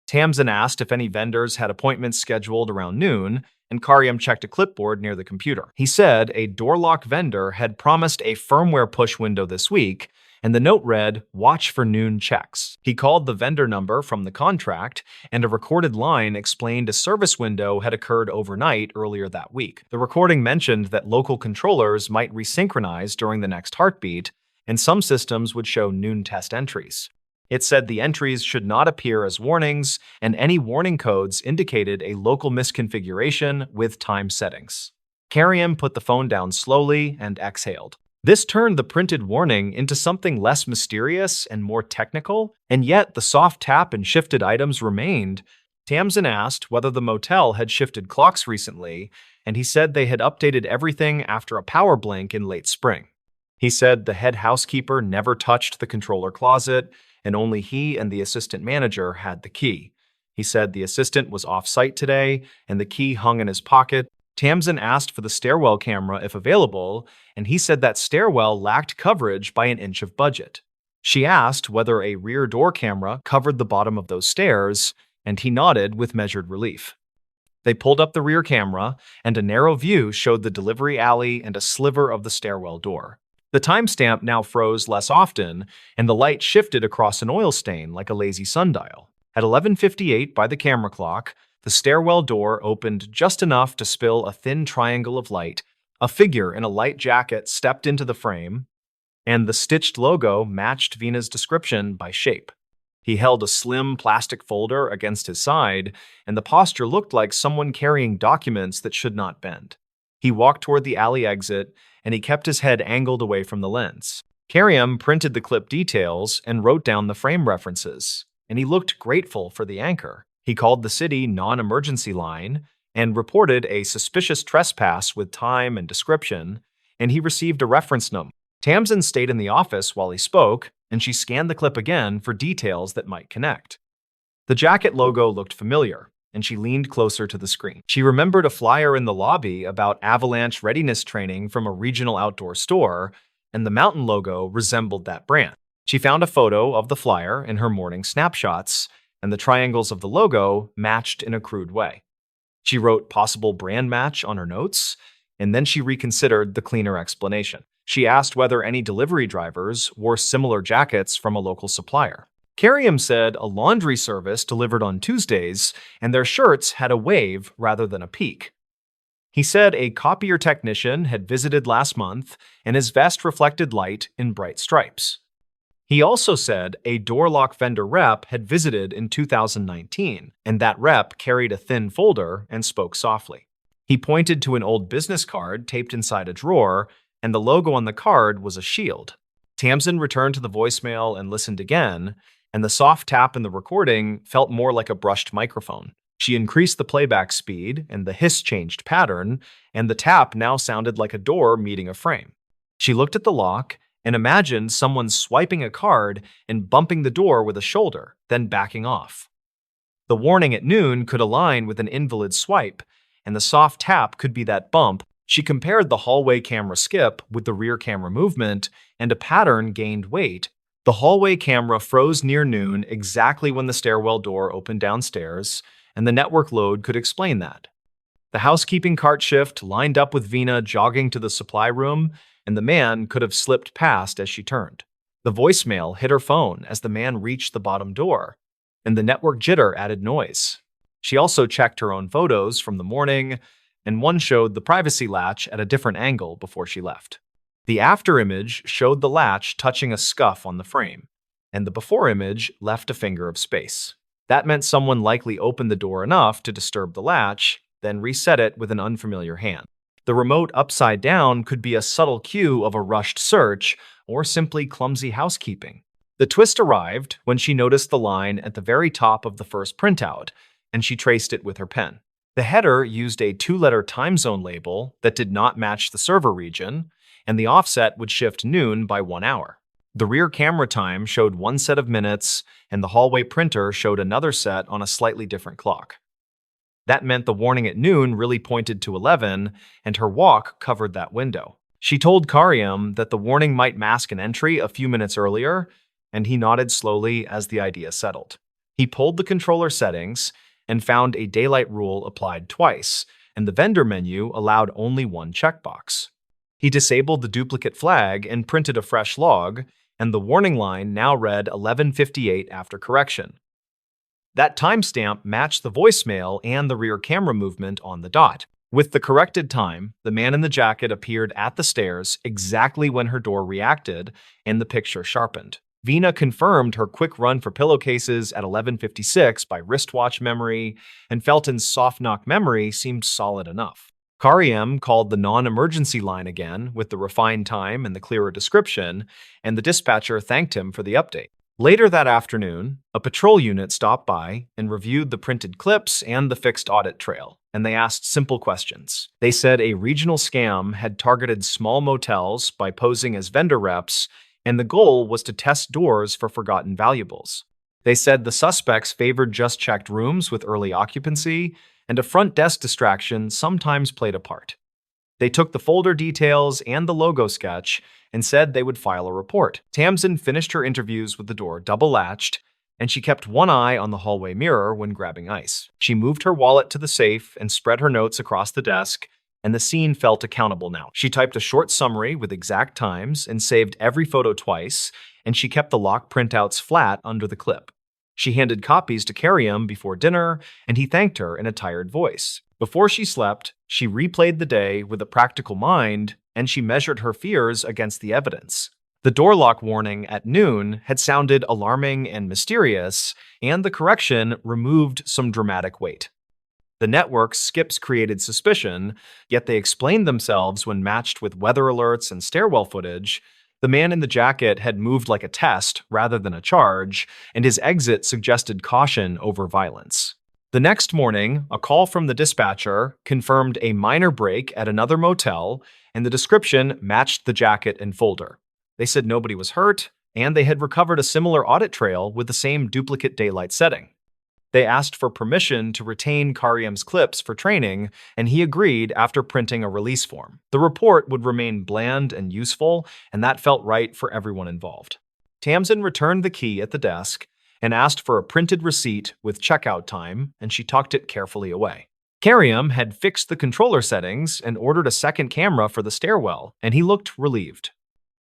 Tamsin asked if any vendors had appointments scheduled around noon, and Karim checked a clipboard near the computer. He said a door lock vendor had promised a firmware push window this week, and the note read, "Watch for noon checks." He called the vendor number from the contract, and a recorded line explained a service window had occurred overnight earlier that week. The recording mentioned that local controllers might resynchronize during the next heartbeat, and some systems would show noon test entries. It said the entries should not appear as warnings, and any warning codes indicated a local misconfiguration with time settings. Karim put the phone down slowly and exhaled. This turned the printed warning into something less mysterious and more technical, and yet the soft tap and shifted items remained. Tamsin asked whether the motel had shifted clocks recently, and he said they had updated everything after a power blink in late spring. He said the head housekeeper never touched the controller closet, and only he and the assistant manager had the key. He said the assistant was off-site today, and the key hung in his pocket. Tamsin asked for the stairwell camera if available, and he said that stairwell lacked coverage by an inch of budget. She asked whether a rear door camera covered the bottom of those stairs, and he nodded with measured relief. They pulled up the rear camera, and a narrow view showed the delivery alley and a sliver of the stairwell door. The timestamp now froze less often, and the light shifted across an oil stain like a lazy sundial. At 11:58 by the camera clock, the stairwell door opened just enough to spill a thin triangle of light. A figure in a light jacket stepped into the frame, and the stitched logo matched Vina's description by shape. He held a slim plastic folder against his side, and the posture looked like someone carrying documents that should not bend. He walked toward the alley exit, and he kept his head angled away from the lens. Karim printed the clip details and wrote down the frame references, and he looked grateful for the anchor. He called the city non-emergency line and reported a suspicious trespass with time and description, and he received a reference number. Tamsin stayed in the office while he spoke, and she scanned the clip again for details that might connect. The jacket logo looked familiar, and she leaned closer to the screen. She remembered a flyer in the lobby about avalanche readiness training from a regional outdoor store, and the mountain logo resembled that brand. She found a photo of the flyer in her morning snapshots, and the triangles of the logo matched in a crude way. She wrote possible brand match on her notes, and then she reconsidered the cleaner explanation. She asked whether any delivery drivers wore similar jackets from a local supplier. Karim said a laundry service delivered on Tuesdays, and their shirts had a wave rather than a peak. He said a copier technician had visited last month, and his vest reflected light in bright stripes. He also said a door lock vendor rep had visited in 2019, and that rep carried a thin folder and spoke softly. He pointed to an old business card taped inside a drawer, and the logo on the card was a shield. Tamsin returned to the voicemail and listened again, and the soft tap in the recording felt more like a brushed microphone. She increased the playback speed, and the hiss changed pattern, and the tap now sounded like a door meeting a frame. She looked at the lock and imagined someone swiping a card and bumping the door with a shoulder, then backing off. The warning at noon could align with an invalid swipe, and the soft tap could be that bump. She compared the hallway camera skip with the rear camera movement, and a pattern gained weight. The hallway camera froze near noon exactly when the stairwell door opened downstairs, and the network load could explain that. The housekeeping cart shift lined up with Vina jogging to the supply room, and the man could have slipped past as she turned. The voicemail hit her phone as the man reached the bottom door. and the network jitter added noise. She also checked her own photos from the morning, and one showed the privacy latch at a different angle before she left. The after image showed the latch touching a scuff on the frame, and the before image left a finger of space. That meant someone likely opened the door enough to disturb the latch, then reset it with an unfamiliar hand. The remote upside down could be a subtle cue of a rushed search or simply clumsy housekeeping. The twist arrived when she noticed the line at the very top of the first printout, and she traced it with her pen. The header used a 2-letter time zone label that did not match the server region, and the offset would shift noon by 1 hour. The rear camera time showed one set of minutes, and the hallway printer showed another set on a slightly different clock. That meant the warning at noon really pointed to 11, and her walk covered that window. She told Karyam that the warning might mask an entry a few minutes earlier, and he nodded slowly as the idea settled. He pulled the controller settings and found a daylight rule applied twice, and the vendor menu allowed only one checkbox. He disabled the duplicate flag and printed a fresh log, and the warning line now read 11:58 after correction. That timestamp matched the voicemail and the rear camera movement on the dot. With the corrected time, the man in the jacket appeared at the stairs exactly when her door reacted, and the picture sharpened. Veena confirmed her quick run for pillowcases at 11:56 by wristwatch memory, and Felton's soft knock memory seemed solid enough. Karyam called the non-emergency line again with the refined time and the clearer description, and the dispatcher thanked him for the update. Later that afternoon, a patrol unit stopped by and reviewed the printed clips and the fixed audit trail, and they asked simple questions. They said a regional scam had targeted small motels by posing as vendor reps, and the goal was to test doors for forgotten valuables. They said the suspects favored just-checked rooms with early occupancy, and a front desk distraction sometimes played a part. They took the folder details and the logo sketch and said they would file a report. Tamsin finished her interviews with the door double-latched, and she kept one eye on the hallway mirror when grabbing ice. She moved her wallet to the safe and spread her notes across the desk, and the scene felt accountable now. She typed a short summary with exact times and saved every photo twice, and she kept the lock printouts flat under the clip. She handed copies to Karyam before dinner, and he thanked her in a tired voice. Before she slept, she replayed the day with a practical mind, and she measured her fears against the evidence. The door lock warning at noon had sounded alarming and mysterious, and the correction removed some dramatic weight. The network's skips created suspicion, yet they explained themselves when matched with weather alerts and stairwell footage. The man in the jacket had moved like a test rather than a charge, and his exit suggested caution over violence. The next morning, a call from the dispatcher confirmed a minor break at another motel, and the description matched the jacket and folder. They said nobody was hurt, and they had recovered a similar audit trail with the same duplicate daylight setting. They asked for permission to retain Karyam's clips for training, and he agreed after printing a release form. The report would remain bland and useful, and that felt right for everyone involved. Tamsin returned the key at the desk and asked for a printed receipt with checkout time, and she tucked it carefully away. Karyam had fixed the controller settings and ordered a second camera for the stairwell, and he looked relieved.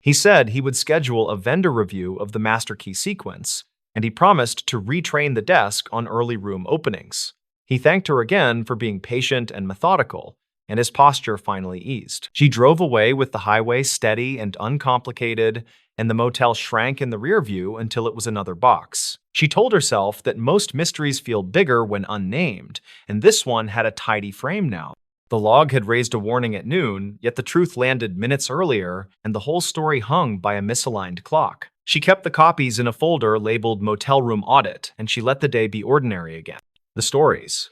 He said he would schedule a vendor review of the master key sequence, and he promised to retrain the desk on early room openings. He thanked her again for being patient and methodical, and his posture finally eased. She drove away with the highway steady and uncomplicated, and the motel shrank in the rear view until it was another box. She told herself that most mysteries feel bigger when unnamed, and this one had a tidy frame now. The log had raised a warning at noon, yet the truth landed minutes earlier, and the whole story hung by a misaligned clock. She kept the copies in a folder labeled Motel Room Audit, and she let the day be ordinary again. The stories.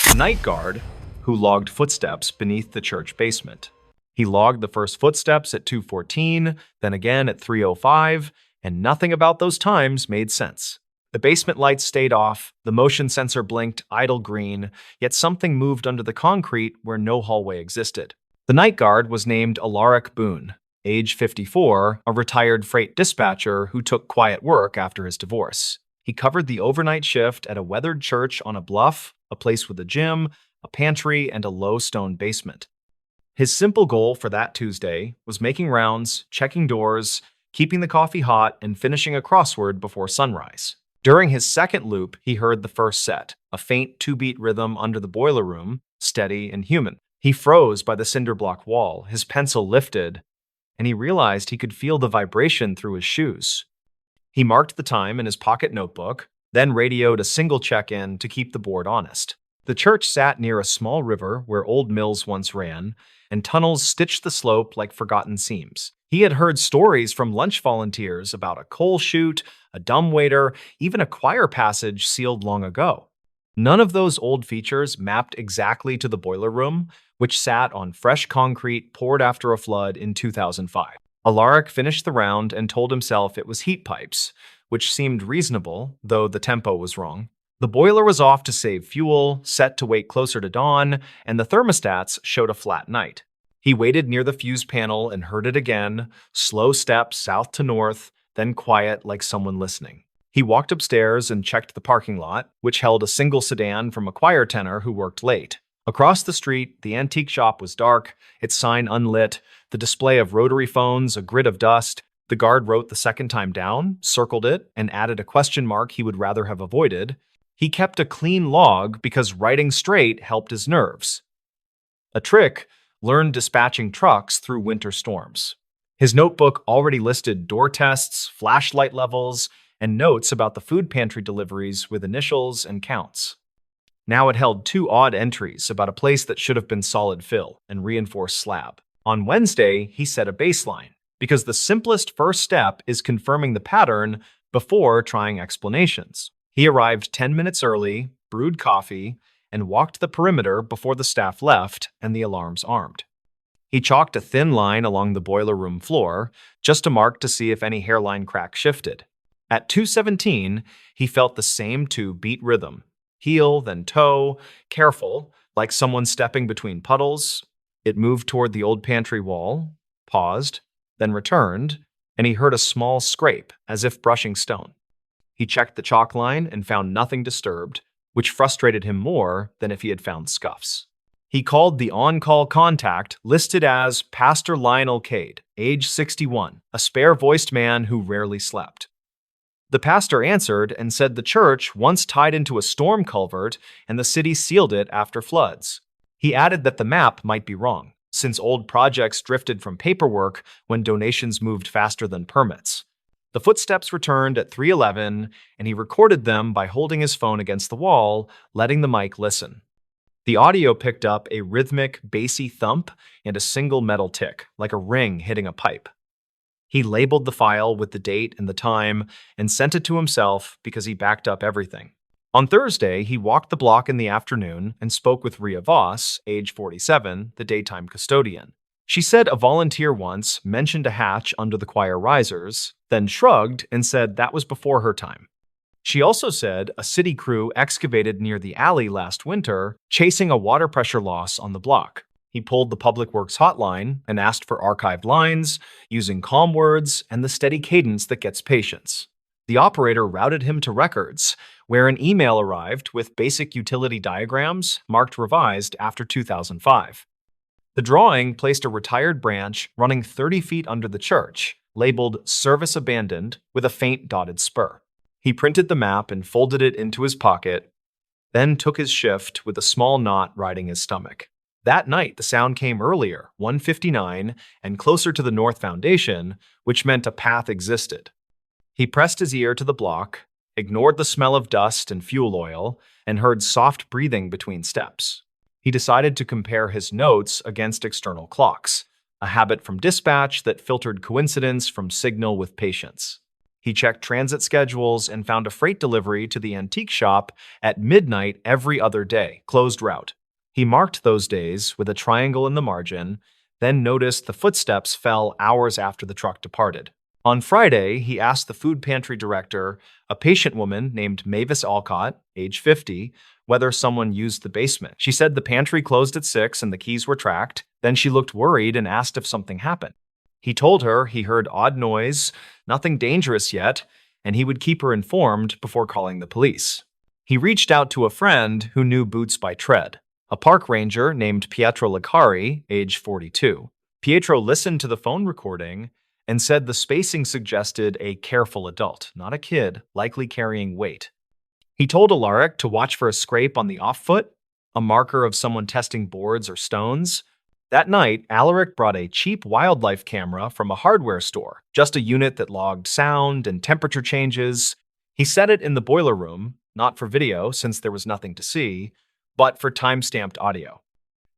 The night guard, who logged footsteps beneath the church basement. He logged the first footsteps at 2:14, then again at 3:05, and nothing about those times made sense. The basement lights stayed off, the motion sensor blinked idle green, yet something moved under the concrete where no hallway existed. The night guard was named Alaric Boone, age 54, a retired freight dispatcher who took quiet work after his divorce. He covered the overnight shift at a weathered church on a bluff, a place with a gym, a pantry, and a low stone basement. His simple goal for that Tuesday was making rounds, checking doors, keeping the coffee hot, and finishing a crossword before sunrise. During his second loop, he heard the first set, a faint two-beat rhythm under the boiler room, steady and human. He froze by the cinder block wall, his pencil lifted, and he realized he could feel the vibration through his shoes. He marked the time in his pocket notebook, then radioed a single check-in to keep the board honest. The church sat near a small river where old mills once ran, and tunnels stitched the slope like forgotten seams. He had heard stories from lunch volunteers about a coal chute, a dumbwaiter, even a choir passage sealed long ago. None of those old features mapped exactly to the boiler room, which sat on fresh concrete poured after a flood in 2005. Alaric finished the round and told himself it was heat pipes, which seemed reasonable, though the tempo was wrong. The boiler was off to save fuel, set to wait closer to dawn, and the thermostats showed a flat night. He waited near the fuse panel and heard it again, slow steps south to north, then quiet like someone listening. He walked upstairs and checked the parking lot, which held a single sedan from a choir tenor who worked late. Across the street, the antique shop was dark, its sign unlit, the display of rotary phones a grid of dust. The guard wrote the second time down, circled it, and added a question mark he would rather have avoided. He kept a clean log because writing straight helped his nerves. A trick learned dispatching trucks through winter storms. His notebook already listed door tests, flashlight levels, and notes about the food pantry deliveries with initials and counts. Now it held two odd entries about a place that should have been solid fill and reinforced slab. On Wednesday, he set a baseline, because the simplest first step is confirming the pattern before trying explanations. He arrived 10 minutes early, brewed coffee, and walked the perimeter before the staff left and the alarms armed. He chalked a thin line along the boiler room floor, just a mark to see if any hairline crack shifted. At 2:17, he felt the same two-beat rhythm. Heel, then toe, careful, like someone stepping between puddles. It moved toward the old pantry wall, paused, then returned, and he heard a small scrape, as if brushing stone. He checked the chalk line and found nothing disturbed, which frustrated him more than if he had found scuffs. He called the on-call contact, listed as Pastor Lionel Cade, age 61, a spare-voiced man who rarely slept. The pastor answered and said the church once tied into a storm culvert and the city sealed it after floods. He added that the map might be wrong, since old projects drifted from paperwork when donations moved faster than permits. The footsteps returned at 3:11, and he recorded them by holding his phone against the wall, letting the mic listen. The audio picked up a rhythmic, bassy thump and a single metal tick, like a ring hitting a pipe. He labeled the file with the date and the time and sent it to himself because he backed up everything. On Thursday, he walked the block in the afternoon and spoke with Rhea Voss, age 47, the daytime custodian. She said a volunteer once mentioned a hatch under the choir risers, then shrugged and said that was before her time. She also said a city crew excavated near the alley last winter, chasing a water pressure loss on the block. He pulled the Public Works hotline and asked for archived lines, using calm words and the steady cadence that gets patience. The operator routed him to records, where an email arrived with basic utility diagrams marked revised after 2005. The drawing placed a retired branch running 30 feet under the church, labeled Service Abandoned with a faint dotted spur. He printed the map and folded it into his pocket, then took his shift with a small knot riding his stomach. That night, the sound came earlier, 1:59, and closer to the North Foundation, which meant a path existed. He pressed his ear to the block, ignored the smell of dust and fuel oil, and heard soft breathing between steps. He decided to compare his notes against external clocks, a habit from dispatch that filtered coincidence from signal with patience. He checked transit schedules and found a freight delivery to the antique shop at midnight every other day, closed route. He marked those days with a triangle in the margin, then noticed the footsteps fell hours after the truck departed. On Friday, he asked the food pantry director, a patient woman named Mavis Alcott, age 50, whether someone used the basement. She said the pantry closed at 6 and the keys were tracked. Then she looked worried and asked if something happened. He told her he heard odd noise, nothing dangerous yet, and he would keep her informed before calling the police. He reached out to a friend who knew Boots by tread, a park ranger named Pietro Licari, age 42. Pietro listened to the phone recording and said the spacing suggested a careful adult, not a kid, likely carrying weight. He told Alaric to watch for a scrape on the off foot, a marker of someone testing boards or stones. That night, Alaric brought a cheap wildlife camera from a hardware store, just a unit that logged sound and temperature changes. He set it in the boiler room, not for video since there was nothing to see, but for time-stamped audio.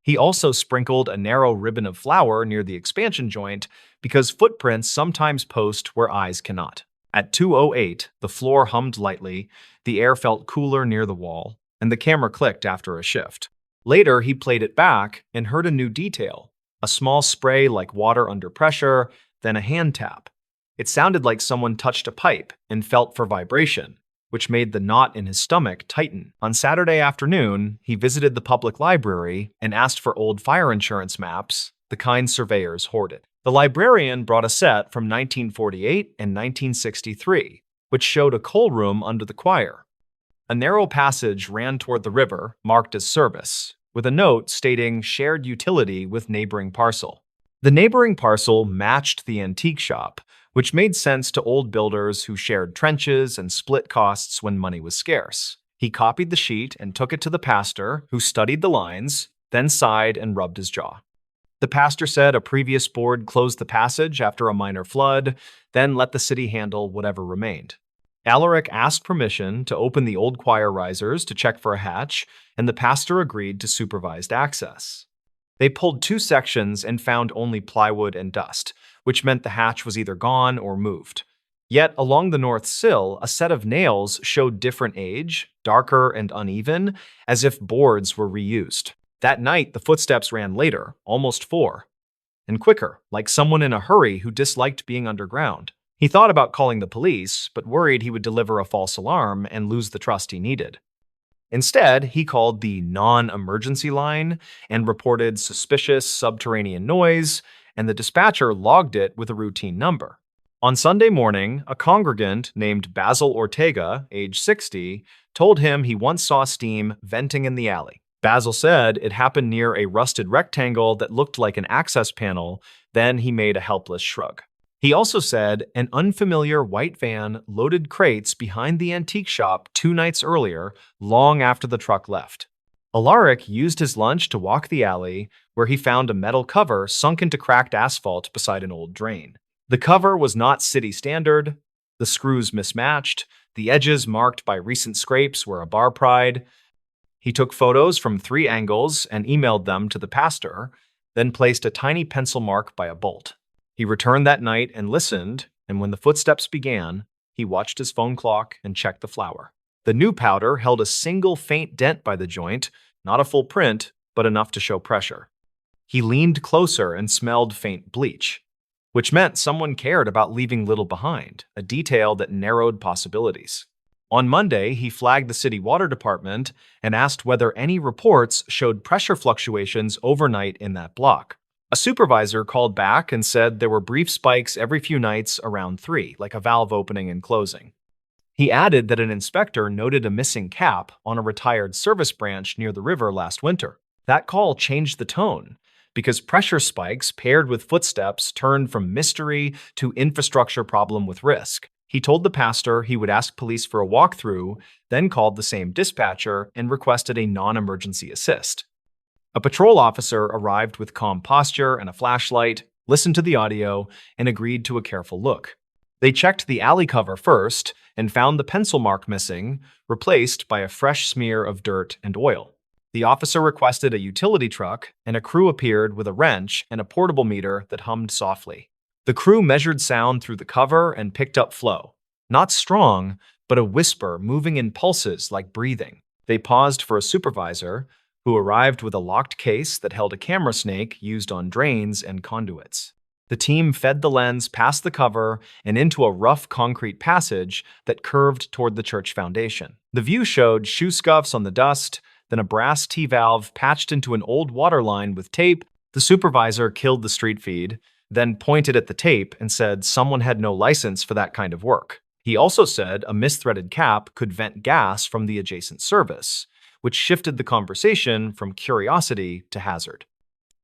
He also sprinkled a narrow ribbon of flour near the expansion joint because footprints sometimes post where eyes cannot. At 2:08, the floor hummed lightly, the air felt cooler near the wall, and the camera clicked after a shift. Later, he played it back and heard a new detail, a small spray like water under pressure, then a hand tap. It sounded like someone touched a pipe and felt for vibration, which made the knot in his stomach tighten. On Saturday afternoon, he visited the public library and asked for old fire insurance maps, the kind surveyors hoarded. The librarian brought a set from 1948 and 1963, which showed a coal room under the choir. A narrow passage ran toward the river, marked as service, with a note stating shared utility with neighboring parcel. The neighboring parcel matched the antique shop, which made sense to old builders who shared trenches and split costs when money was scarce. He copied the sheet and took it to the pastor, who studied the lines, then sighed and rubbed his jaw. The pastor said a previous board closed the passage after a minor flood, then let the city handle whatever remained. Alaric asked permission to open the old choir risers to check for a hatch, and the pastor agreed to supervised access. They pulled 2 sections and found only plywood and dust, which meant the hatch was either gone or moved. Yet, along the north sill, a set of nails showed different age, darker and uneven, as if boards were reused. That night, the footsteps ran later, almost 4, and quicker, like someone in a hurry who disliked being underground. He thought about calling the police, but worried he would deliver a false alarm and lose the trust he needed. Instead, he called the non-emergency line and reported suspicious subterranean noise, and the dispatcher logged it with a routine number. On Sunday morning, a congregant named Basil Ortega, age 60, told him he once saw steam venting in the alley. Basil said it happened near a rusted rectangle that looked like an access panel, then he made a helpless shrug. He also said an unfamiliar white van loaded crates behind the antique shop 2 nights earlier, long after the truck left. Alaric used his lunch to walk the alley, where he found a metal cover sunk into cracked asphalt beside an old drain. The cover was not city standard, the screws mismatched, the edges marked by recent scrapes where a bar pried. He took photos from 3 angles and emailed them to the pastor, then placed a tiny pencil mark by a bolt. He returned that night and listened, and when the footsteps began, he watched his phone clock and checked the flour. The new powder held a single faint dent by the joint, not a full print, but enough to show pressure. He leaned closer and smelled faint bleach, which meant someone cared about leaving little behind, a detail that narrowed possibilities. On Monday, he flagged the city water department and asked whether any reports showed pressure fluctuations overnight in that block. A supervisor called back and said there were brief spikes every few nights around 3, like a valve opening and closing. He added that an inspector noted a missing cap on a retired service branch near the river last winter. That call changed the tone, because pressure spikes paired with footsteps turned from mystery to infrastructure problem with risk. He told the pastor he would ask police for a walkthrough, then called the same dispatcher and requested a non-emergency assist. A patrol officer arrived with calm posture and a flashlight, listened to the audio, and agreed to a careful look. They checked the alley cover first and found the pencil mark missing, replaced by a fresh smear of dirt and oil. The officer requested a utility truck, and a crew appeared with a wrench and a portable meter that hummed softly. The crew measured sound through the cover and picked up flow. Not strong, but a whisper moving in pulses like breathing. They paused for a supervisor, who arrived with a locked case that held a camera snake used on drains and conduits. The team fed the lens past the cover and into a rough concrete passage that curved toward the church foundation. The view showed shoe scuffs on the dust, then a brass T-valve patched into an old water line with tape. The supervisor killed the street feed, then pointed at the tape and said someone had no license for that kind of work. He also said a misthreaded cap could vent gas from the adjacent service, which shifted the conversation from curiosity to hazard.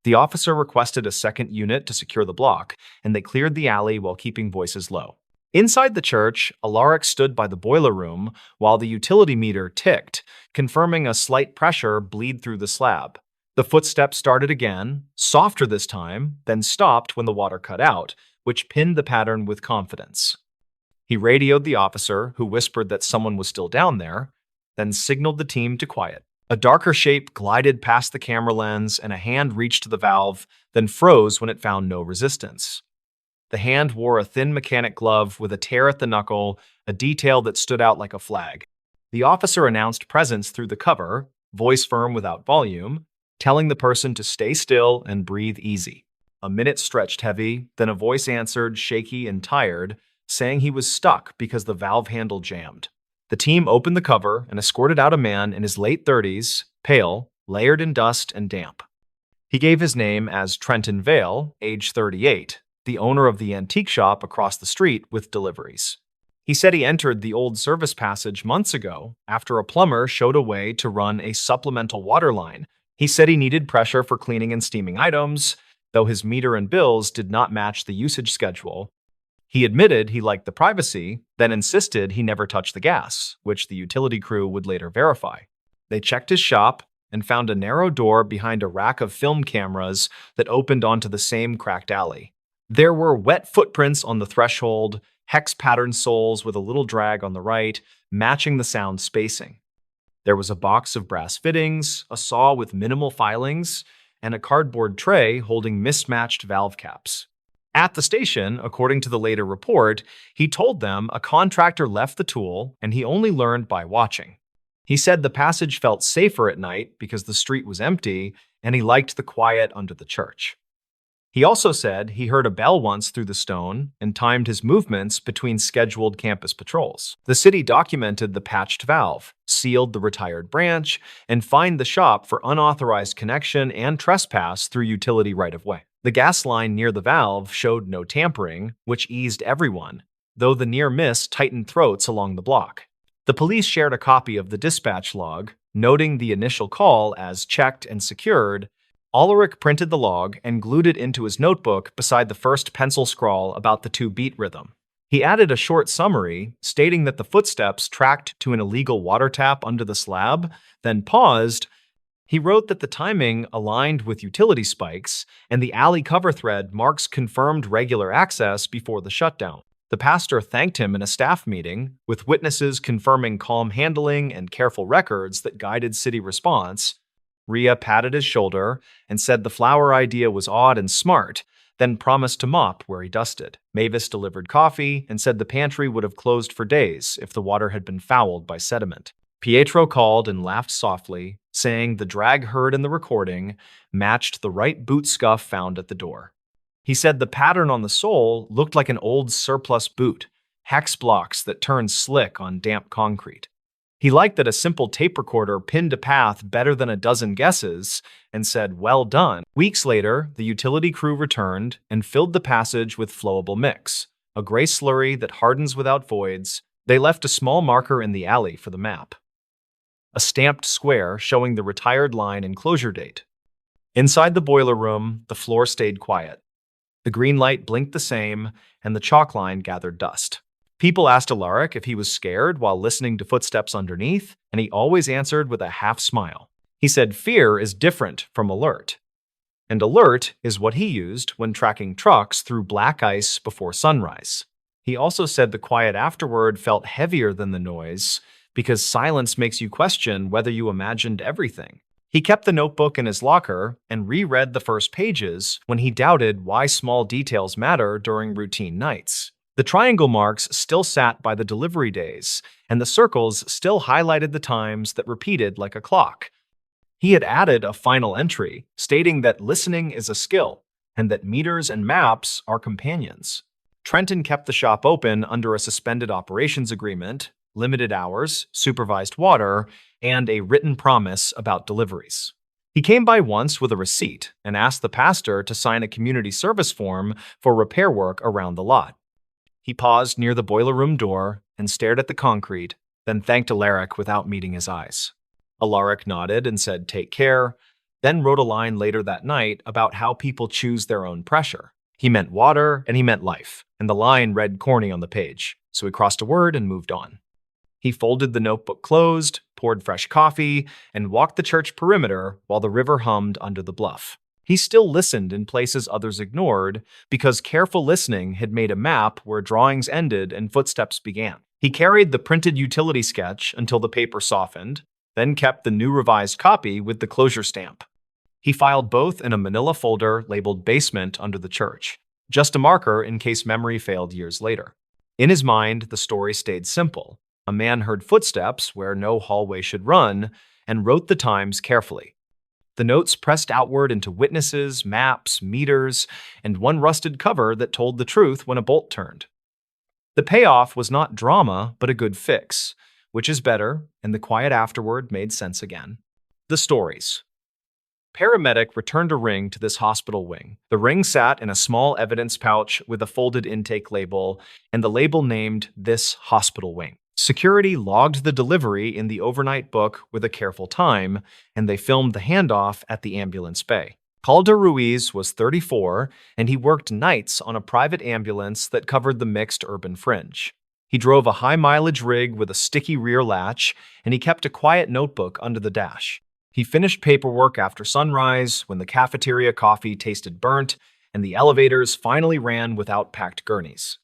The officer requested a second unit to secure the block, and they cleared the alley while keeping voices low. Inside the church, Alaric stood by the boiler room while the utility meter ticked, confirming a slight pressure bleed through the slab. The footsteps started again, softer this time, then stopped when the water cut out, which pinned the pattern with confidence. He radioed the officer, who whispered that someone was still down there, then signaled the team to quiet. A darker shape glided past the camera lens, and a hand reached to the valve, then froze when it found no resistance. The hand wore a thin mechanic glove with a tear at the knuckle, a detail that stood out like a flag. The officer announced presence through the cover, voice firm without volume, telling the person to stay still and breathe easy. A minute stretched heavy, then a voice answered, shaky and tired, saying he was stuck because the valve handle jammed. The team opened the cover and escorted out a man in his late 30s, pale, layered in dust and damp. He gave his name as Trenton Vale, age 38, the owner of the antique shop across the street with deliveries. He said he entered the old service passage months ago after a plumber showed a way to run a supplemental water line. He said he needed pressure for cleaning and steaming items, though his meter and bills did not match the usage schedule. He admitted he liked the privacy, then insisted he never touched the gas, which the utility crew would later verify. They checked his shop and found a narrow door behind a rack of film cameras that opened onto the same cracked alley. There were wet footprints on the threshold, hex-patterned soles with a little drag on the right, matching the sound spacing. There was a box of brass fittings, a saw with minimal filings, and a cardboard tray holding mismatched valve caps. At the station, according to the later report, he told them a contractor left the tool and he only learned by watching. He said the passage felt safer at night because the street was empty and he liked the quiet under the church. He also said he heard a bell once through the stone and timed his movements between scheduled campus patrols. The city documented the patched valve, sealed the retired branch, and fined the shop for unauthorized connection and trespass through utility right-of-way. The gas line near the valve showed no tampering, which eased everyone, though the near miss tightened throats along the block. The police shared a copy of the dispatch log, noting the initial call as checked and secured. Ulrich printed the log and glued it into his notebook beside the first pencil scrawl about the 2-beat rhythm. He added a short summary, stating that the footsteps tracked to an illegal water tap under the slab, then paused. He wrote that the timing aligned with utility spikes, and the alley cover thread marks confirmed regular access before the shutdown. The pastor thanked him in a staff meeting, with witnesses confirming calm handling and careful records that guided city response. Rhea patted his shoulder and said the flower idea was odd and smart, then promised to mop where he dusted. Mavis delivered coffee and said the pantry would have closed for days if the water had been fouled by sediment. Pietro called and laughed softly, saying the drag heard in the recording matched the right boot scuff found at the door. He said the pattern on the sole looked like an old surplus boot, hex blocks that turned slick on damp concrete. He liked that a simple tape recorder pinned a path better than a dozen guesses and said, "Well done." Weeks later, the utility crew returned and filled the passage with flowable mix, a gray slurry that hardens without voids. They left a small marker in the alley for the map, a stamped square showing the retired line and closure date. Inside the boiler room, the floor stayed quiet. The green light blinked the same, and the chalk line gathered dust. People asked Alaric if he was scared while listening to footsteps underneath, and he always answered with a half smile. He said fear is different from alert, and alert is what he used when tracking trucks through black ice before sunrise. He also said the quiet afterward felt heavier than the noise because silence makes you question whether you imagined everything. He kept the notebook in his locker and reread the first pages when he doubted why small details matter during routine nights. The triangle marks still sat by the delivery days, and the circles still highlighted the times that repeated like a clock. He had added a final entry, stating that listening is a skill, and that meters and maps are companions. Trenton kept the shop open under a suspended operations agreement, limited hours, supervised water, and a written promise about deliveries. He came by once with a receipt and asked the pastor to sign a community service form for repair work around the lot. He paused near the boiler room door and stared at the concrete, then thanked Alaric without meeting his eyes. Alaric nodded and said, "Take care." then wrote a line later that night about how people choose their own pressure. He meant water and he meant life, and the line read corny on the page, so he crossed a word and moved on. He folded the notebook closed, poured fresh coffee, and walked the church perimeter while the river hummed under the bluff. He still listened in places others ignored because careful listening had made a map where drawings ended and footsteps began. He carried the printed utility sketch until the paper softened, then kept the new revised copy with the closure stamp. He filed both in a manila folder labeled basement under the church, just a marker in case memory failed years later. In his mind, the story stayed simple. A man heard footsteps where no hallway should run and wrote the times carefully. The notes pressed outward into witnesses, maps, meters, and one rusted cover that told the truth when a bolt turned. The payoff was not drama, but a good fix, which is better, and the quiet afterward made sense again. The stories. Paramedic returned a ring to this hospital wing. The ring sat in a small evidence pouch with a folded intake label, and the label named this hospital wing. Security logged the delivery in the overnight book with a careful time, and they filmed the handoff at the ambulance bay. Calder Ruiz was 34, and he worked nights on a private ambulance that covered the mixed urban fringe. He drove a high-mileage rig with a sticky rear latch, and he kept a quiet notebook under the dash. He finished paperwork after sunrise when the cafeteria coffee tasted burnt and the elevators finally ran without packed gurneys.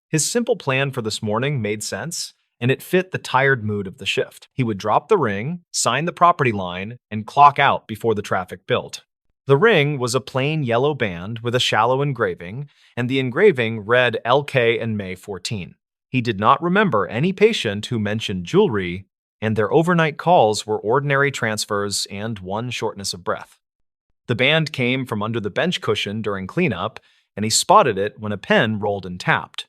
His simple plan for this morning made sense, and it fit the tired mood of the shift. He would drop the ring, sign the property line, and clock out before the traffic built. The ring was a plain yellow band with a shallow engraving, and the engraving read LK and May 14. He did not remember any patient who mentioned jewelry, and their overnight calls were ordinary transfers and one shortness of breath. The band came from under the bench cushion during cleanup, and he spotted it when a pen rolled and tapped.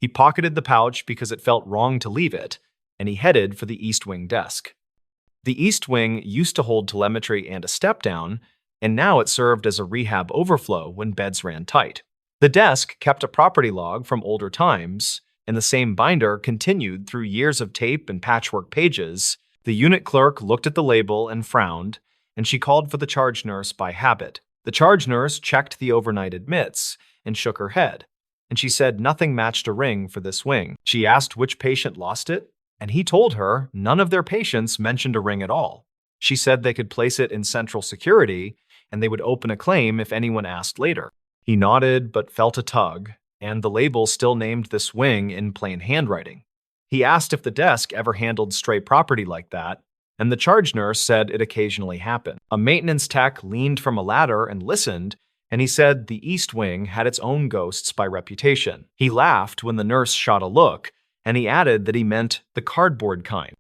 He pocketed the pouch because it felt wrong to leave it, and he headed for the East Wing desk. The East Wing used to hold telemetry and a step-down, and now it served as a rehab overflow when beds ran tight. The desk kept a property log from older times, and the same binder continued through years of tape and patchwork pages. The unit clerk looked at the label and frowned, and she called for the charge nurse by habit. The charge nurse checked the overnight admits and shook her head, and she said nothing matched a ring for this wing. She asked which patient lost it, and he told her none of their patients mentioned a ring at all. She said they could place it in central security, and they would open a claim if anyone asked later. He nodded but felt a tug, and the label still named this wing in plain handwriting. He asked if the desk ever handled stray property like that, and the charge nurse said it occasionally happened. A maintenance tech leaned from a ladder and listened, and he said the East Wing had its own ghosts by reputation. He laughed when the nurse shot a look, and he added that he meant the cardboard kind.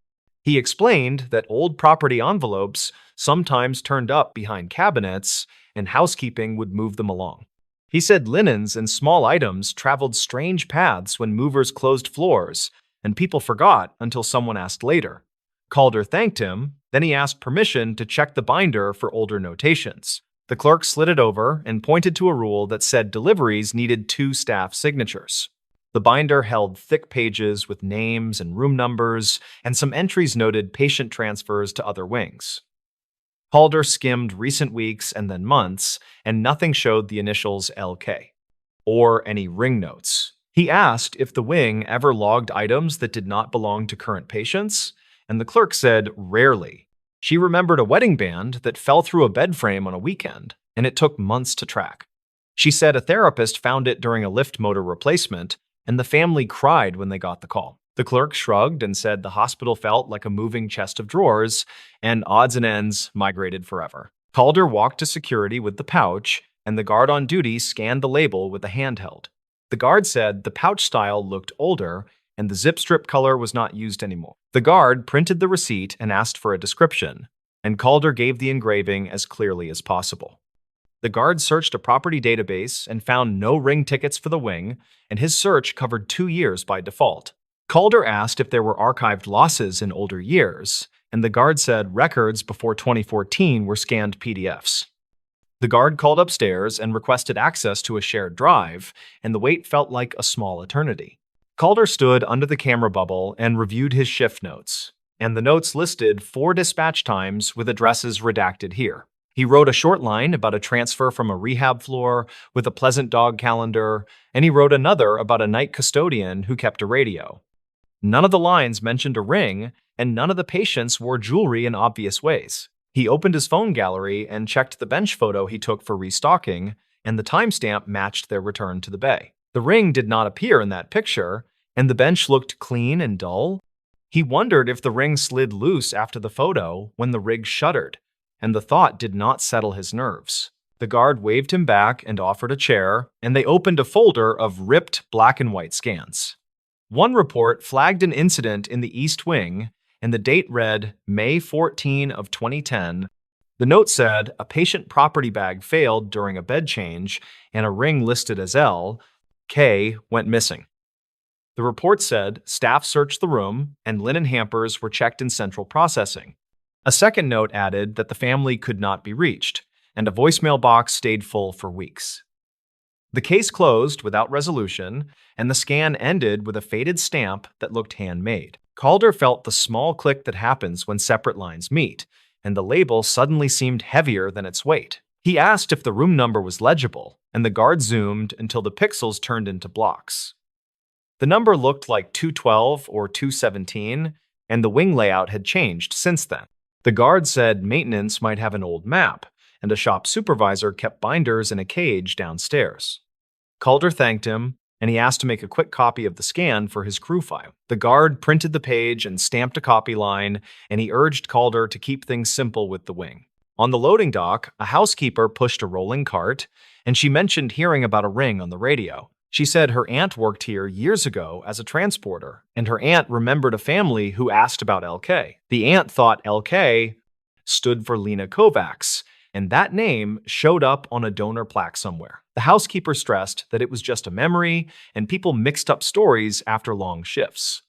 He explained that old property envelopes sometimes turned up behind cabinets, and housekeeping would move them along. He said linens and small items traveled strange paths when movers closed floors, and people forgot until someone asked later. Calder thanked him, then he asked permission to check the binder for older notations. The clerk slid it over and pointed to a rule that said deliveries needed 2 staff signatures. The binder held thick pages with names and room numbers, and some entries noted patient transfers to other wings. Calder skimmed recent weeks and then months, and nothing showed the initials LK, or any ring notes. He asked if the wing ever logged items that did not belong to current patients, and the clerk said rarely. She remembered a wedding band that fell through a bed frame on a weekend, and it took months to track. She said a therapist found it during a lift motor replacement, and the family cried when they got the call. The clerk shrugged and said the hospital felt like a moving chest of drawers, and odds and ends migrated forever. Calder walked to security with the pouch, and the guard on duty scanned the label with a handheld. The guard said the pouch style looked older, and the zip strip color was not used anymore. The guard printed the receipt and asked for a description, and Calder gave the engraving as clearly as possible. The guard searched a property database and found no ring tickets for the wing, and his search covered 2 years by default. Calder asked if there were archived losses in older years, and the guard said records before 2014 were scanned PDFs. The guard called upstairs and requested access to a shared drive, and the wait felt like a small eternity. Calder stood under the camera bubble and reviewed his shift notes, and the notes listed 4 dispatch times with addresses redacted here. He wrote a short line about a transfer from a rehab floor with a pleasant dog calendar, and he wrote another about a night custodian who kept a radio. None of the lines mentioned a ring, and none of the patients wore jewelry in obvious ways. He opened his phone gallery and checked the bench photo he took for restocking, and the timestamp matched their return to the bay. The ring did not appear in that picture, and the bench looked clean and dull. He wondered if the ring slid loose after the photo when the rig shuddered, and the thought did not settle his nerves. The guard waved him back and offered a chair, and they opened a folder of ripped black and white scans. One report flagged an incident in the East Wing, and the date read May 14 of 2010. The note said a patient property bag failed during a bed change, and a ring listed as L.K. went missing. The report said staff searched the room, and linen hampers were checked in central processing. A second note added that the family could not be reached, and a voicemail box stayed full for weeks. The case closed without resolution, and the scan ended with a faded stamp that looked handmade. Calder felt the small click that happens when separate lines meet, and the label suddenly seemed heavier than its weight. He asked if the room number was legible, and the guard zoomed until the pixels turned into blocks. The number looked like 212 or 217, and the wing layout had changed since then. The guard said maintenance might have an old map, and a shop supervisor kept binders in a cage downstairs. Calder thanked him, and he asked to make a quick copy of the scan for his crew file. The guard printed the page and stamped a copy line, and he urged Calder to keep things simple with the wing. On the loading dock, a housekeeper pushed a rolling cart, and she mentioned hearing about a ring on the radio. She said her aunt worked here years ago as a transporter, and her aunt remembered a family who asked about LK. The aunt thought LK stood for Lena Kovacs, and that name showed up on a donor plaque somewhere. The housekeeper stressed that it was just a memory, and people mixed up stories after long shifts.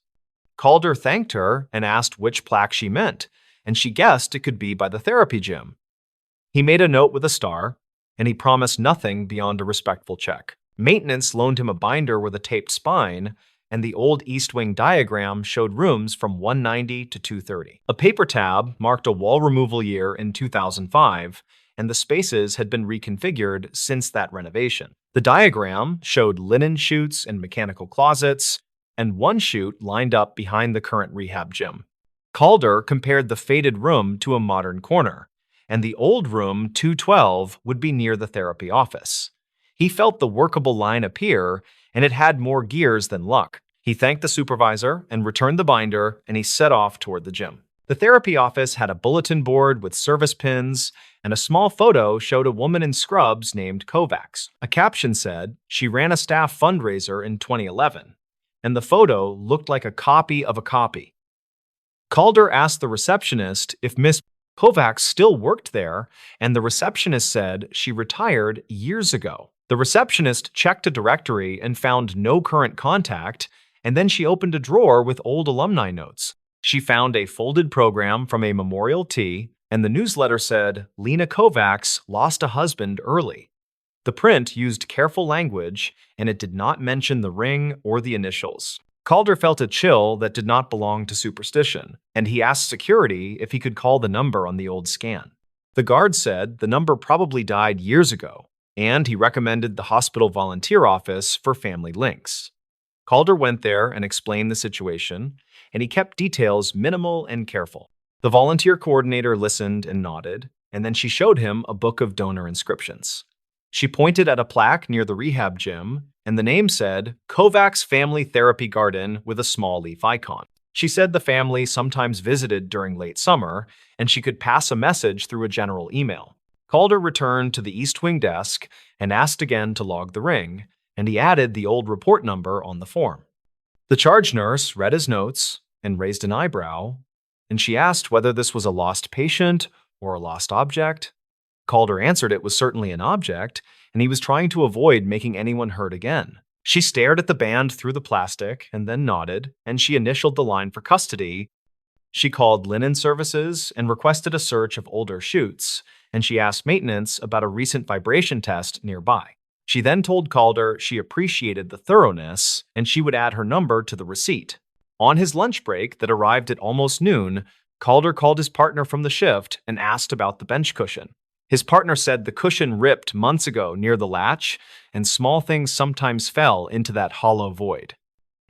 Calder thanked her and asked which plaque she meant, and she guessed it could be by the therapy gym. He made a note with a star, and he promised nothing beyond a respectful check. Maintenance loaned him a binder with a taped spine, and the old East Wing diagram showed rooms from 190 to 230. A paper tab marked a wall removal year in 2005, and the spaces had been reconfigured since that renovation. The diagram showed linen chutes and mechanical closets, and one chute lined up behind the current rehab gym. Calder compared the faded room to a modern corner, and the old room 212 would be near the therapy office. He felt the workable line appear, and it had more gears than luck. He thanked the supervisor and returned the binder, and he set off toward the gym. The therapy office had a bulletin board with service pins, and a small photo showed a woman in scrubs named Kovacs. A caption said she ran a staff fundraiser in 2011, and the photo looked like a copy of a copy. Calder asked the receptionist if Miss Kovacs still worked there, and the receptionist said she retired years ago. The receptionist checked a directory and found no current contact, and then she opened a drawer with old alumni notes. She found a folded program from a memorial tea, and the newsletter said, Lena Kovacs lost a husband early. The print used careful language, and it did not mention the ring or the initials. Calder felt a chill that did not belong to superstition, and he asked security if he could call the number on the old scan. The guard said the number probably died years ago, and he recommended the hospital volunteer office for family links. Calder went there and explained the situation, and he kept details minimal and careful. The volunteer coordinator listened and nodded, and then she showed him a book of donor inscriptions. She pointed at a plaque near the rehab gym, and the name said, Kovacs Family Therapy Garden with a small leaf icon. She said the family sometimes visited during late summer, and she could pass a message through a general email. Calder returned to the East Wing desk and asked again to log the ring, and he added the old report number on the form. The charge nurse read his notes and raised an eyebrow, and she asked whether this was a lost patient or a lost object. Calder answered it was certainly an object, and he was trying to avoid making anyone hurt again. She stared at the band through the plastic and then nodded, and she initialed the line for custody. She called linen services and requested a search of older chutes, and she asked maintenance about a recent vibration test nearby. She then told Calder she appreciated the thoroughness, and she would add her number to the receipt. On his lunch break that arrived at almost noon, Calder called his partner from the shift and asked about the bench cushion. His partner said the cushion ripped months ago near the latch, and small things sometimes fell into that hollow void.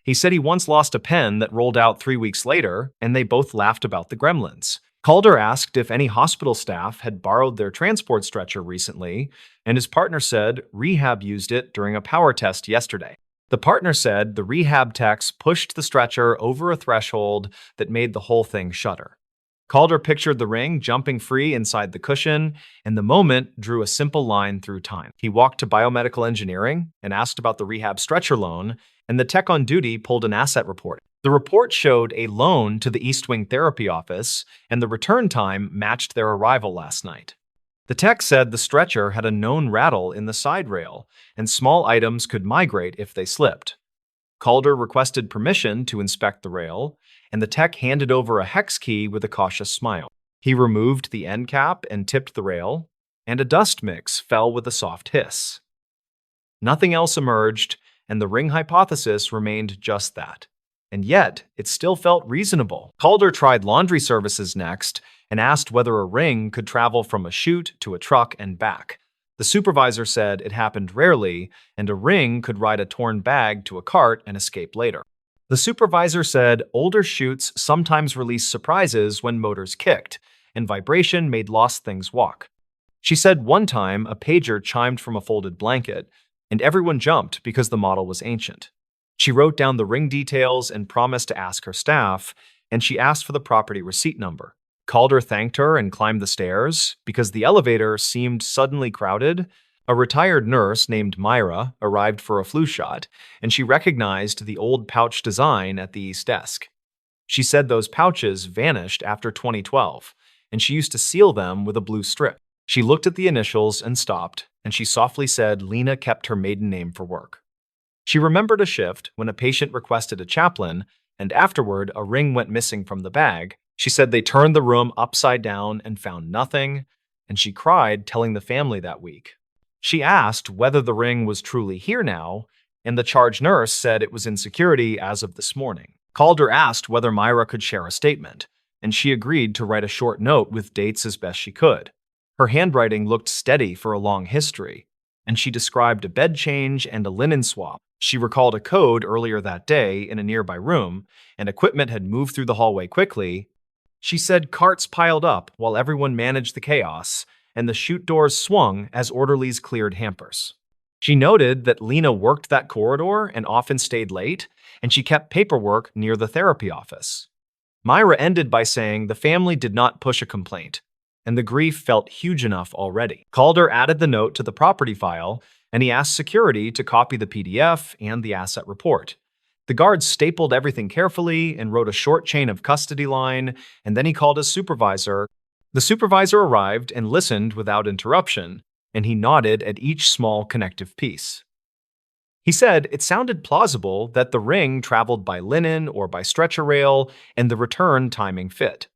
He said he once lost a pen that rolled out 3 weeks later, and they both laughed about the gremlins. Calder asked if any hospital staff had borrowed their transport stretcher recently, and his partner said rehab used it during a power test yesterday. The partner said the rehab techs pushed the stretcher over a threshold that made the whole thing shudder. Calder pictured the ring jumping free inside the cushion, and the moment drew a simple line through time. He walked to biomedical engineering and asked about the rehab stretcher loan, and the tech on duty pulled an asset report. The report showed a loan to the East Wing therapy office, and the return time matched their arrival last night. The tech said the stretcher had a known rattle in the side rail, and small items could migrate if they slipped. Calder requested permission to inspect the rail, and the tech handed over a hex key with a cautious smile. He removed the end cap and tipped the rail, and a dust mix fell with a soft hiss. Nothing else emerged, and the ring hypothesis remained just that. And yet, it still felt reasonable. Calder tried laundry services next and asked whether a ring could travel from a chute to a truck and back. The supervisor said it happened rarely, and a ring could ride a torn bag to a cart and escape later. The supervisor said older chutes sometimes released surprises when motors kicked, and vibration made lost things walk. She said one time a pager chimed from a folded blanket, and everyone jumped because the model was ancient. She wrote down the ring details and promised to ask her staff, and she asked for the property receipt number. Calder thanked her and climbed the stairs because the elevator seemed suddenly crowded. A retired nurse named Myra arrived for a flu shot, and she recognized the old pouch design at the east desk. She said those pouches vanished after 2012, and she used to seal them with a blue strip. She looked at the initials and stopped, and she softly said Lena kept her maiden name for work. She remembered a shift when a patient requested a chaplain, and afterward a ring went missing from the bag. She said they turned the room upside down and found nothing, and she cried telling the family that week. She asked whether the ring was truly here now, and the charge nurse said it was in security as of this morning. Calder asked whether Myra could share a statement, and she agreed to write a short note with dates as best she could. Her handwriting looked steady for a long history, and she described a bed change and a linen swap. She recalled a code earlier that day in a nearby room, and equipment had moved through the hallway quickly. She said carts piled up while everyone managed the chaos, and the chute doors swung as orderlies cleared hampers. She noted that Lena worked that corridor and often stayed late, and she kept paperwork near the therapy office. Myra ended by saying the family did not push a complaint, and the grief felt huge enough already. Calder added the note to the property file, and he asked security to copy the PDF and the asset report. The guards stapled everything carefully and wrote a short chain of custody line, and then he called his supervisor. The supervisor arrived and listened without interruption, and he nodded at each small connective piece. He said it sounded plausible that the ring traveled by linen or by stretcher rail, and the return timing fit.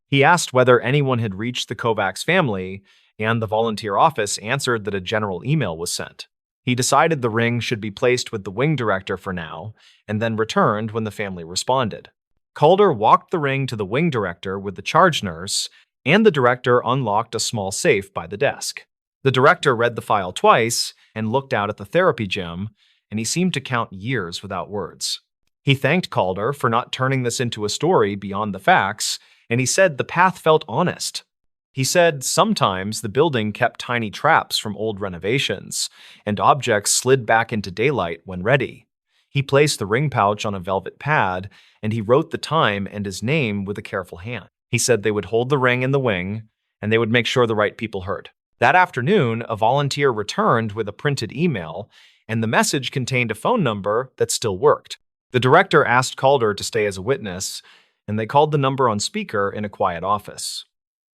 He asked whether anyone had reached the Kovacs family, and the volunteer office answered that a general email was sent. He decided the ring should be placed with the wing director for now, and then returned when the family responded. Calder walked the ring to the wing director with the charge nurse, and the director unlocked a small safe by the desk. The director read the file twice and looked out at the therapy gym, and he seemed to count years without words. He thanked Calder for not turning this into a story beyond the facts, and he said the path felt honest. He said sometimes the building kept tiny traps from old renovations, and objects slid back into daylight when ready. He placed the ring pouch on a velvet pad, and he wrote the time and his name with a careful hand. He said they would hold the ring in the wing, and they would make sure the right people heard. That afternoon, a volunteer returned with a printed email, and the message contained a phone number that still worked. The director asked Calder to stay as a witness, and they called the number on speaker in a quiet office.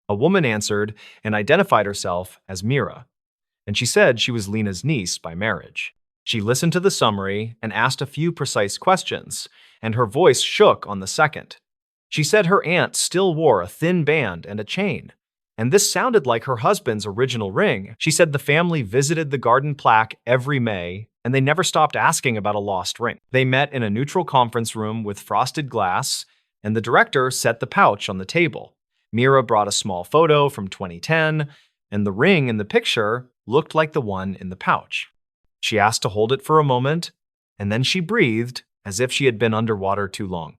A woman answered and identified herself as Mira, and she said she was Lena's niece by marriage. She listened to the summary and asked a few precise questions, and her voice shook on the second. She said her aunt still wore a thin band and a chain, and this sounded like her husband's original ring. She said the family visited the garden plaque every May, and they never stopped asking about a lost ring. They met in a neutral conference room with frosted glass, and the director set the pouch on the table. Mira brought a small photo from 2010, and the ring in the picture looked like the one in the pouch. She asked to hold it for a moment, and then she breathed as if she had been underwater too long.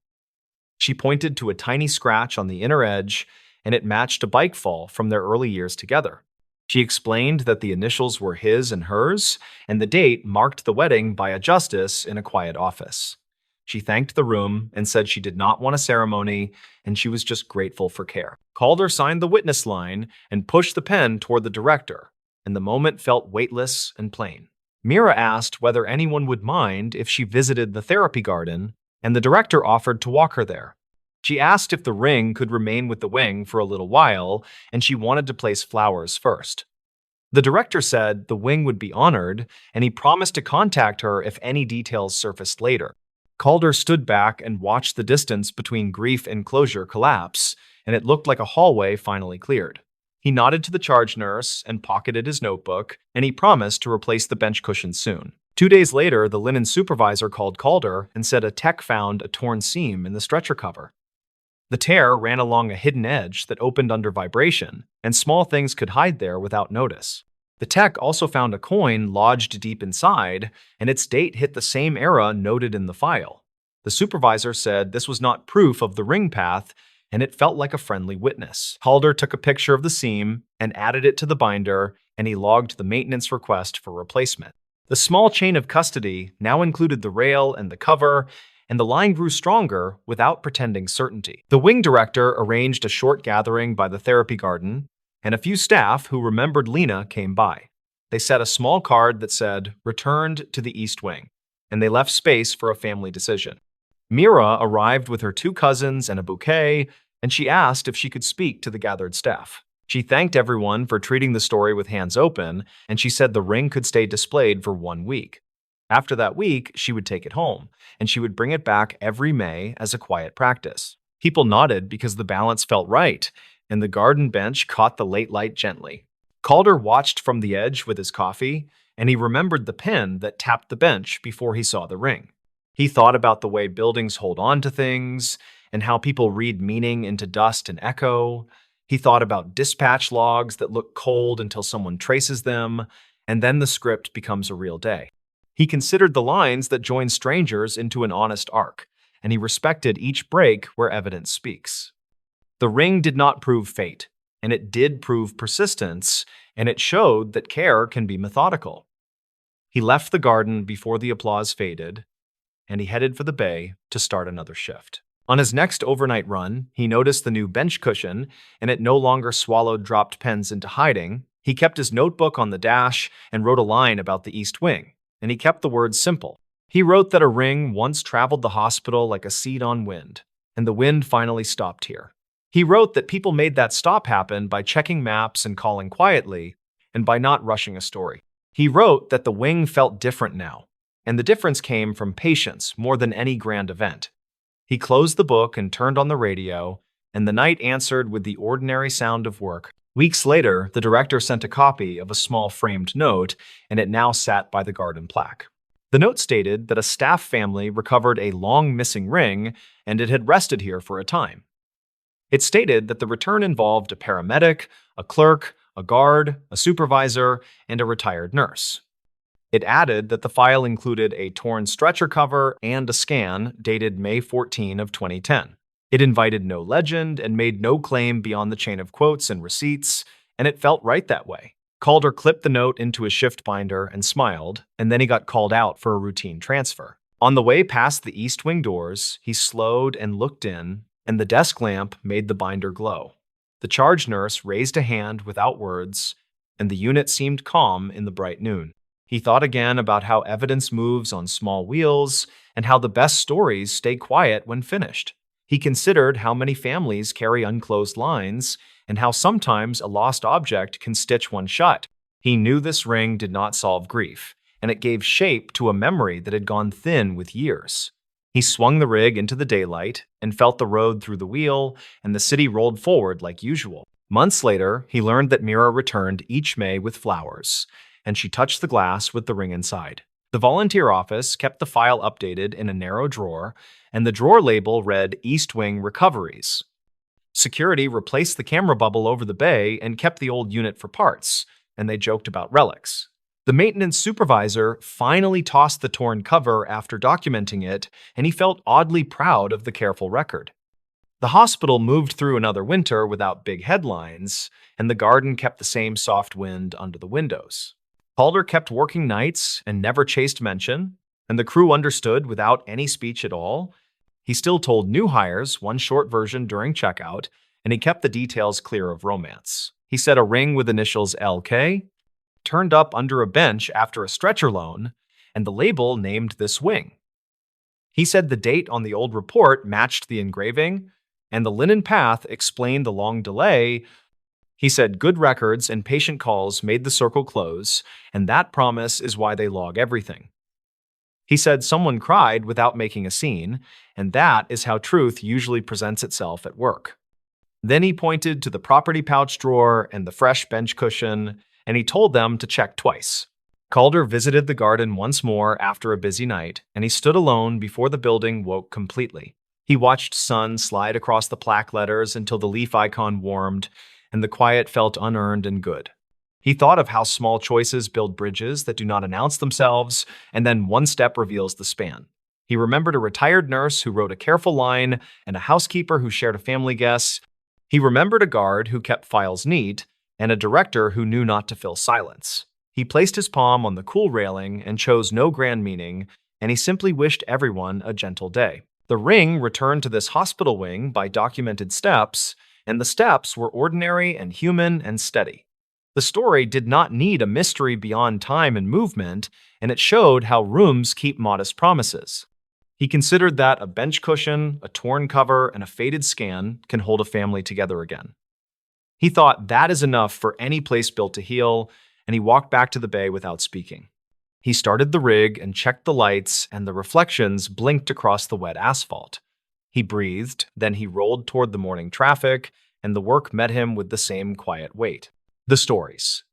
She pointed to a tiny scratch on the inner edge, and it matched a bike fall from their early years together. She explained that the initials were his and hers, and the date marked the wedding by a justice in a quiet office. She thanked the room and said she did not want a ceremony, and she was just grateful for care. Calder signed the witness line and pushed the pen toward the director, and the moment felt weightless and plain. Mira asked whether anyone would mind if she visited the therapy garden, and the director offered to walk her there. She asked if the ring could remain with the wing for a little while, and she wanted to place flowers first. The director said the wing would be honored, and he promised to contact her if any details surfaced later. Calder stood back and watched the distance between grief and closure collapse, and it looked like a hallway finally cleared. He nodded to the charge nurse and pocketed his notebook, and he promised to replace the bench cushions soon. 2 days later, the linen supervisor called Calder and said a tech found a torn seam in the stretcher cover. The tear ran along a hidden edge that opened under vibration, and small things could hide there without notice. The tech also found a coin lodged deep inside, and its date hit the same era noted in the file. The supervisor said this was not proof of the ring path, and it felt like a friendly witness. Calder took a picture of the seam and added it to the binder, and he logged the maintenance request for replacement. The small chain of custody now included the rail and the cover, and the line grew stronger without pretending certainty. The wing director arranged a short gathering by the therapy garden, and a few staff who remembered Lena came by. They set a small card that said, "Returned to the East Wing," and they left space for a family decision. Mira arrived with her 2 cousins and a bouquet, and she asked if she could speak to the gathered staff. She thanked everyone for treating the story with hands open, and she said the ring could stay displayed for 1 week. After that week, she would take it home, and she would bring it back every May as a quiet practice. People nodded because the balance felt right, and the garden bench caught the late light gently. Calder watched from the edge with his coffee, and he remembered the pen that tapped the bench before he saw the ring. He thought about the way buildings hold on to things, and how people read meaning into dust and echo. He thought about dispatch logs that look cold until someone traces them, and then the script becomes a real day. He considered the lines that join strangers into an honest arc, and he respected each break where evidence speaks. The ring did not prove fate, and it did prove persistence, and it showed that care can be methodical. He left the garden before the applause faded, and he headed for the bay to start another shift. On his next overnight run, he noticed the new bench cushion, and it no longer swallowed dropped pens into hiding. He kept his notebook on the dash and wrote a line about the East Wing, and he kept the words simple. He wrote that a ring once traveled the hospital like a seed on wind, and the wind finally stopped here. He wrote that people made that stop happen by checking maps and calling quietly, and by not rushing a story. He wrote that the wing felt different now, and the difference came from patience more than any grand event. He closed the book and turned on the radio, and the night answered with the ordinary sound of work. Weeks later, the director sent a copy of a small framed note, and it now sat by the garden plaque. The note stated that a staff family recovered a long-missing ring, and it had rested here for a time. It stated that the return involved a paramedic, a clerk, a guard, a supervisor, and a retired nurse. It added that the file included a torn stretcher cover and a scan dated May 14 of 2010. It invited no legend and made no claim beyond the chain of quotes and receipts, and it felt right that way. Calder clipped the note into a shift binder and smiled, and then he got called out for a routine transfer. On the way past the East Wing doors, he slowed and looked in, and the desk lamp made the binder glow. The charge nurse raised a hand without words, and the unit seemed calm in the bright noon. He thought again about how evidence moves on small wheels and how the best stories stay quiet when finished. He considered how many families carry unclosed lines and how sometimes a lost object can stitch one shut. He knew this ring did not solve grief, and it gave shape to a memory that had gone thin with years. He swung the rig into the daylight and felt the road through the wheel, and the city rolled forward like usual. Months later, he learned that Mira returned each May with flowers, and she touched the glass with the ring inside. The volunteer office kept the file updated in a narrow drawer, and the drawer label read East Wing Recoveries. Security replaced the camera bubble over the bay and kept the old unit for parts, and they joked about relics. The maintenance supervisor finally tossed the torn cover after documenting it, and he felt oddly proud of the careful record. The hospital moved through another winter without big headlines, and the garden kept the same soft wind under the windows. Calder kept working nights and never chased mention, and the crew understood without any speech at all. He still told new hires one short version during checkout, and he kept the details clear of romance. He said a ring with initials LK turned up under a bench after a stretcher loan, and the label named this wing. He said the date on the old report matched the engraving, and the linen path explained the long delay. He said good records and patient calls made the circle close, and that promise is why they log everything. He said someone cried without making a scene, and that is how truth usually presents itself at work. Then he pointed to the property pouch drawer and the fresh bench cushion, and he told them to check twice. Calder visited the garden once more after a busy night, and he stood alone before the building woke completely. He watched sun slide across the plaque letters until the leaf icon warmed, and the quiet felt unearned and good. He thought of how small choices build bridges that do not announce themselves, and then one step reveals the span. He remembered a retired nurse who wrote a careful line and a housekeeper who shared a family guess. He remembered a guard who kept files neat and a director who knew not to fill silence. He placed his palm on the cool railing and chose no grand meaning, and he simply wished everyone a gentle day. The ring returned to this hospital wing by documented steps, and the steps were ordinary and human and steady. The story did not need a mystery beyond time and movement, and it showed how rooms keep modest promises. He considered that a bench cushion, a torn cover, and a faded scan can hold a family together again. He thought that is enough for any place built to heal, and he walked back to the bay without speaking. He started the rig and checked the lights, and the reflections blinked across the wet asphalt. He breathed, then he rolled toward the morning traffic, and the work met him with the same quiet weight. The stories.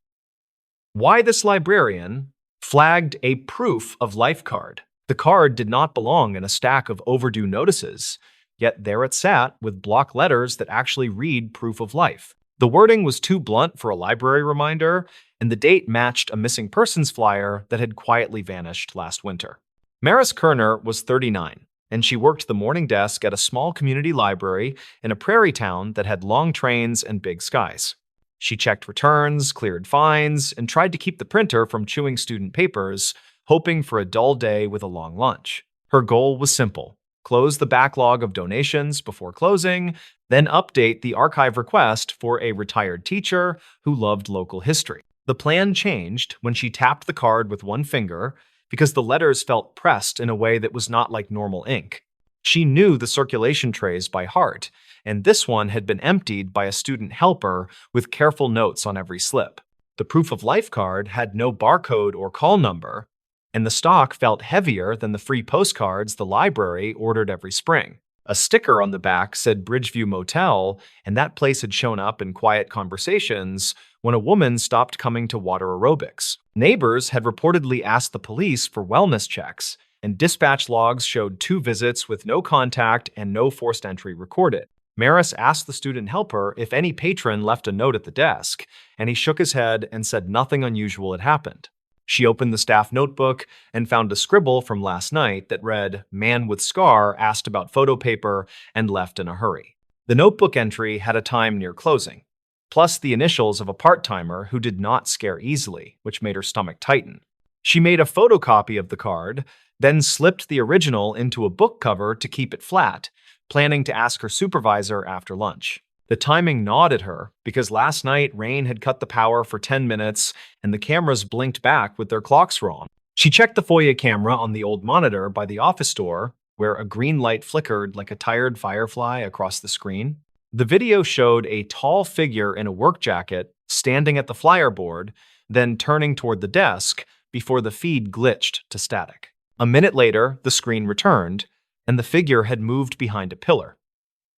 Why this librarian flagged a proof of life card. The card did not belong in a stack of overdue notices, yet there it sat with block letters that actually read proof of life. The wording was too blunt for a library reminder, and the date matched a missing persons flyer that had quietly vanished last winter. Maris Kerner was 39, and she worked the morning desk at a small community library in a prairie town that had long trains and big skies. She checked returns, cleared fines, and tried to keep the printer from chewing student papers, hoping for a dull day with a long lunch. Her goal was simple: close the backlog of donations before closing, then update the archive request for a retired teacher who loved local history. The plan changed when she tapped the card with one finger because the letters felt pressed in a way that was not like normal ink. She knew the circulation trays by heart, and this one had been emptied by a student helper with careful notes on every slip. The proof of life card had no barcode or call number, and the stock felt heavier than the free postcards the library ordered every spring. A sticker on the back said Bridgeview Motel, and that place had shown up in quiet conversations when a woman stopped coming to water aerobics. Neighbors had reportedly asked the police for wellness checks, and dispatch logs showed 2 visits with no contact and no forced entry recorded. Maris asked the student helper if any patron left a note at the desk, and he shook his head and said nothing unusual had happened. She opened the staff notebook and found a scribble from last night that read, "Man with scar asked about photo paper and left in a hurry." The notebook entry had a time near closing, plus the initials of a part-timer who did not scare easily, which made her stomach tighten. She made a photocopy of the card, then slipped the original into a book cover to keep it flat, planning to ask her supervisor after lunch. The timing gnawed at her because last night rain had cut the power for 10 minutes and the cameras blinked back with their clocks wrong. She checked the FOIA camera on the old monitor by the office door, where a green light flickered like a tired firefly across the screen. The video showed a tall figure in a work jacket standing at the flyer board, then turning toward the desk before the feed glitched to static. A minute later, the screen returned, and the figure had moved behind a pillar,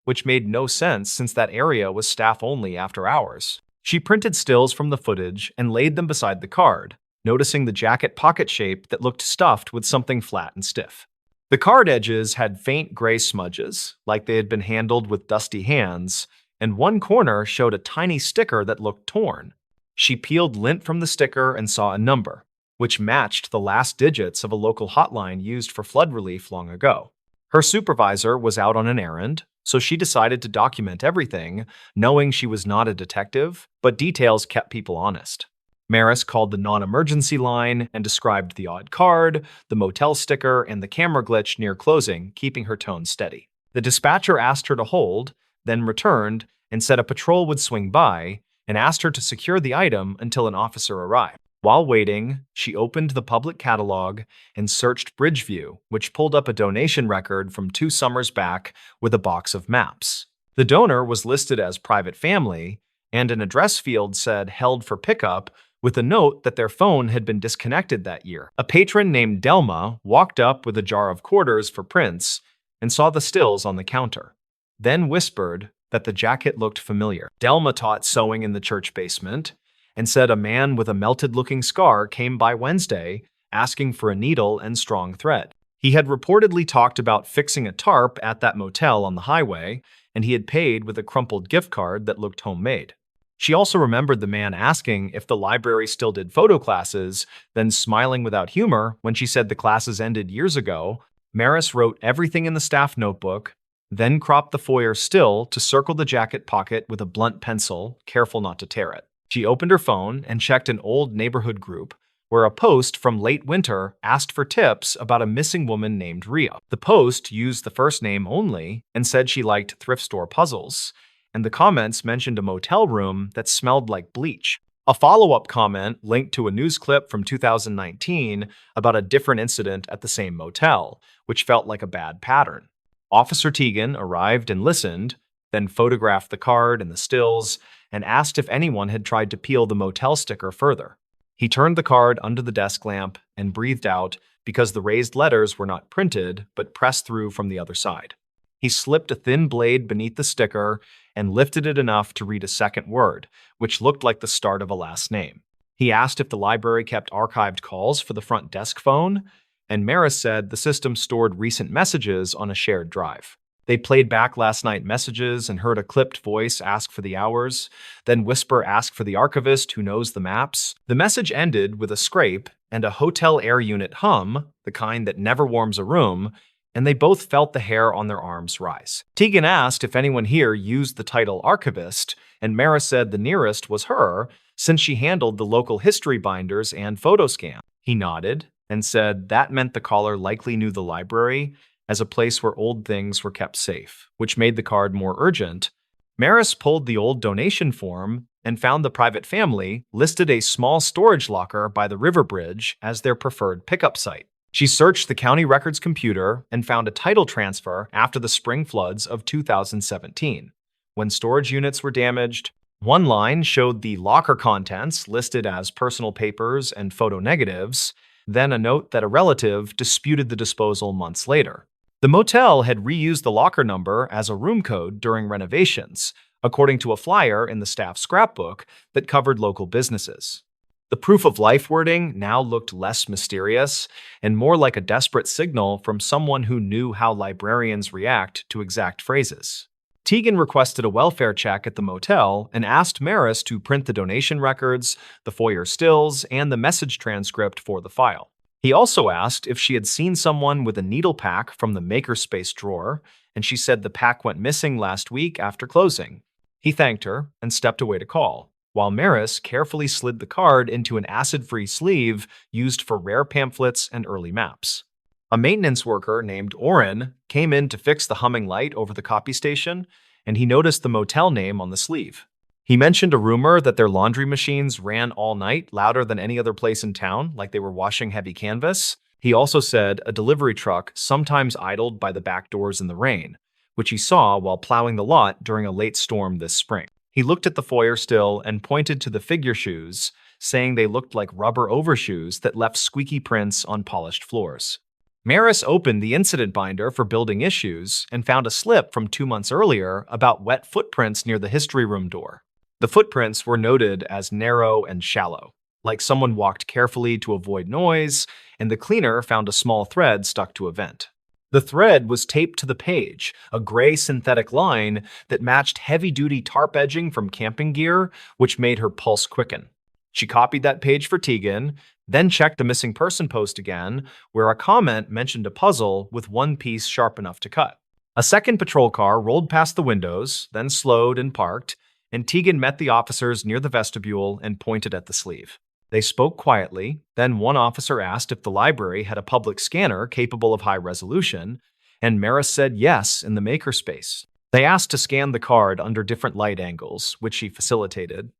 which made no sense since that area was staff-only after hours. She printed stills from the footage and laid them beside the card, noticing the jacket pocket shape that looked stuffed with something flat and stiff. The card edges had faint gray smudges, like they had been handled with dusty hands, and one corner showed a tiny sticker that looked torn. She peeled lint from the sticker and saw a number, which matched the last digits of a local hotline used for flood relief long ago. Her supervisor was out on an errand, so she decided to document everything, knowing she was not a detective, but details kept people honest. Maris called the non-emergency line and described the odd card, the motel sticker, and the camera glitch near closing, keeping her tone steady. The dispatcher asked her to hold, then returned and said a patrol would swing by, and asked her to secure the item until an officer arrived. While waiting, she opened the public catalog and searched Bridgeview, which pulled up a donation record from 2 summers back with a box of maps. The donor was listed as private family, and an address field said held for pickup, with a note that their phone had been disconnected that year. A patron named Delma walked up with a jar of quarters for prints and saw the stills on the counter, then whispered that the jacket looked familiar. Delma taught sewing in the church basement and said a man with a melted-looking scar came by Wednesday asking for a needle and strong thread. He had reportedly talked about fixing a tarp at that motel on the highway, and he had paid with a crumpled gift card that looked homemade. She also remembered the man asking if the library still did photo classes, then smiling without humor when she said the classes ended years ago. Maris wrote everything in the staff notebook, then cropped the foyer still to circle the jacket pocket with a blunt pencil, careful not to tear it. She opened her phone and checked an old neighborhood group where a post from late winter asked for tips about a missing woman named Ria. The post used the first name only and said she liked thrift store puzzles, and the comments mentioned a motel room that smelled like bleach. A follow-up comment linked to a news clip from 2019 about a different incident at the same motel, which felt like a bad pattern. Officer Tegan arrived and listened, then photographed the card and the stills, and asked if anyone had tried to peel the motel sticker further. He turned the card under the desk lamp and breathed out because the raised letters were not printed but pressed through from the other side. He slipped a thin blade beneath the sticker and lifted it enough to read a second word, which looked like the start of a last name. He asked if the library kept archived calls for the front desk phone, and Maris said the system stored recent messages on a shared drive. They played back last night messages and heard a clipped voice ask for the hours, then whisper ask for the archivist who knows the maps. The message ended with a scrape and a hotel air unit hum, the kind that never warms a room, and they both felt the hair on their arms rise. Tegan asked if anyone here used the title archivist, and Maris said the nearest was her, since she handled the local history binders and photo scan. He nodded and said that meant the caller likely knew the library as a place where old things were kept safe, which made the card more urgent. Maris pulled the old donation form and found the private family listed a small storage locker by the river bridge as their preferred pickup site. She searched the county records computer and found a title transfer after the spring floods of 2017. When storage units were damaged, one line showed the locker contents listed as personal papers and photo negatives, then a note that a relative disputed the disposal months later. The motel had reused the locker number as a room code during renovations, according to a flyer in the staff scrapbook that covered local businesses. The proof of life wording now looked less mysterious and more like a desperate signal from someone who knew how librarians react to exact phrases. Tegan requested a welfare check at the motel and asked Maris to print the donation records, the foyer stills, and the message transcript for the file. He also asked if she had seen someone with a needle pack from the makerspace drawer, and she said the pack went missing last week after closing. He thanked her and stepped away to call, while Maris carefully slid the card into an acid-free sleeve used for rare pamphlets and early maps. A maintenance worker named Oren came in to fix the humming light over the copy station, and he noticed the motel name on the sleeve. He mentioned a rumor that their laundry machines ran all night, louder than any other place in town, like they were washing heavy canvas. He also said a delivery truck sometimes idled by the back doors in the rain, which he saw while plowing the lot during a late storm this spring. He looked at the foyer still and pointed to the figure shoes, saying they looked like rubber overshoes that left squeaky prints on polished floors. Maris opened the incident binder for building issues and found a slip from 2 months earlier about wet footprints near the history room door. The footprints were noted as narrow and shallow, like someone walked carefully to avoid noise, and the cleaner found a small thread stuck to a vent. The thread was taped to the page, a gray synthetic line that matched heavy-duty tarp edging from camping gear, which made her pulse quicken. She copied that page for Tegan, then checked the missing person post again, where a comment mentioned a puzzle with one piece sharp enough to cut. A second patrol car rolled past the windows, then slowed and parked, and Tegan met the officers near the vestibule and pointed at the sleeve. They spoke quietly, then one officer asked if the library had a public scanner capable of high resolution, and Maris said yes in the makerspace. They asked to scan the card under different light angles, which she facilitated,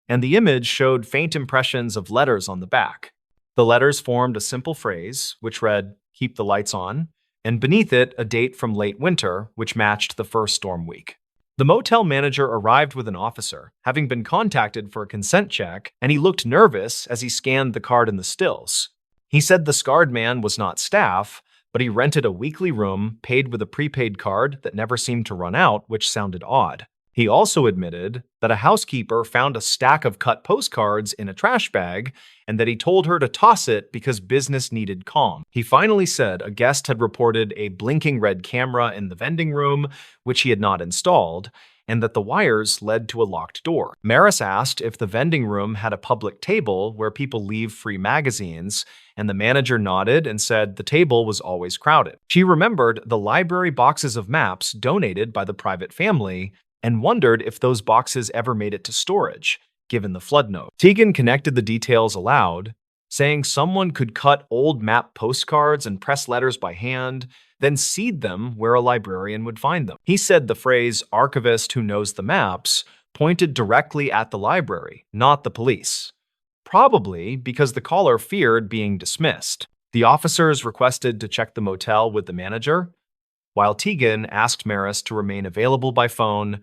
and the image showed faint impressions of letters on the back. The letters formed a simple phrase, which read, "Keep the lights on," and beneath it, a date from late winter, which matched the first storm week. The motel manager arrived with an officer, having been contacted for a consent check, and he looked nervous as he scanned the card in the stills. He said the scarred man was not staff, but he rented a weekly room, paid with a prepaid card that never seemed to run out, which sounded odd. He also admitted that a housekeeper found a stack of cut postcards in a trash bag and that he told her to toss it because business needed calm. He finally said a guest had reported a blinking red camera in the vending room, which he had not installed, and that the wires led to a locked door. Maris asked if the vending room had a public table where people leave free magazines, and the manager nodded and said the table was always crowded. She remembered the library boxes of maps donated by the private family and wondered if those boxes ever made it to storage, given the flood note. Tegan connected the details aloud, saying someone could cut old map postcards and press letters by hand, then seed them where a librarian would find them. He said the phrase "archivist who knows the maps" pointed directly at the library, not the police, probably because the caller feared being dismissed. The officers requested to check the motel with the manager, while Tegan asked Maris to remain available by phone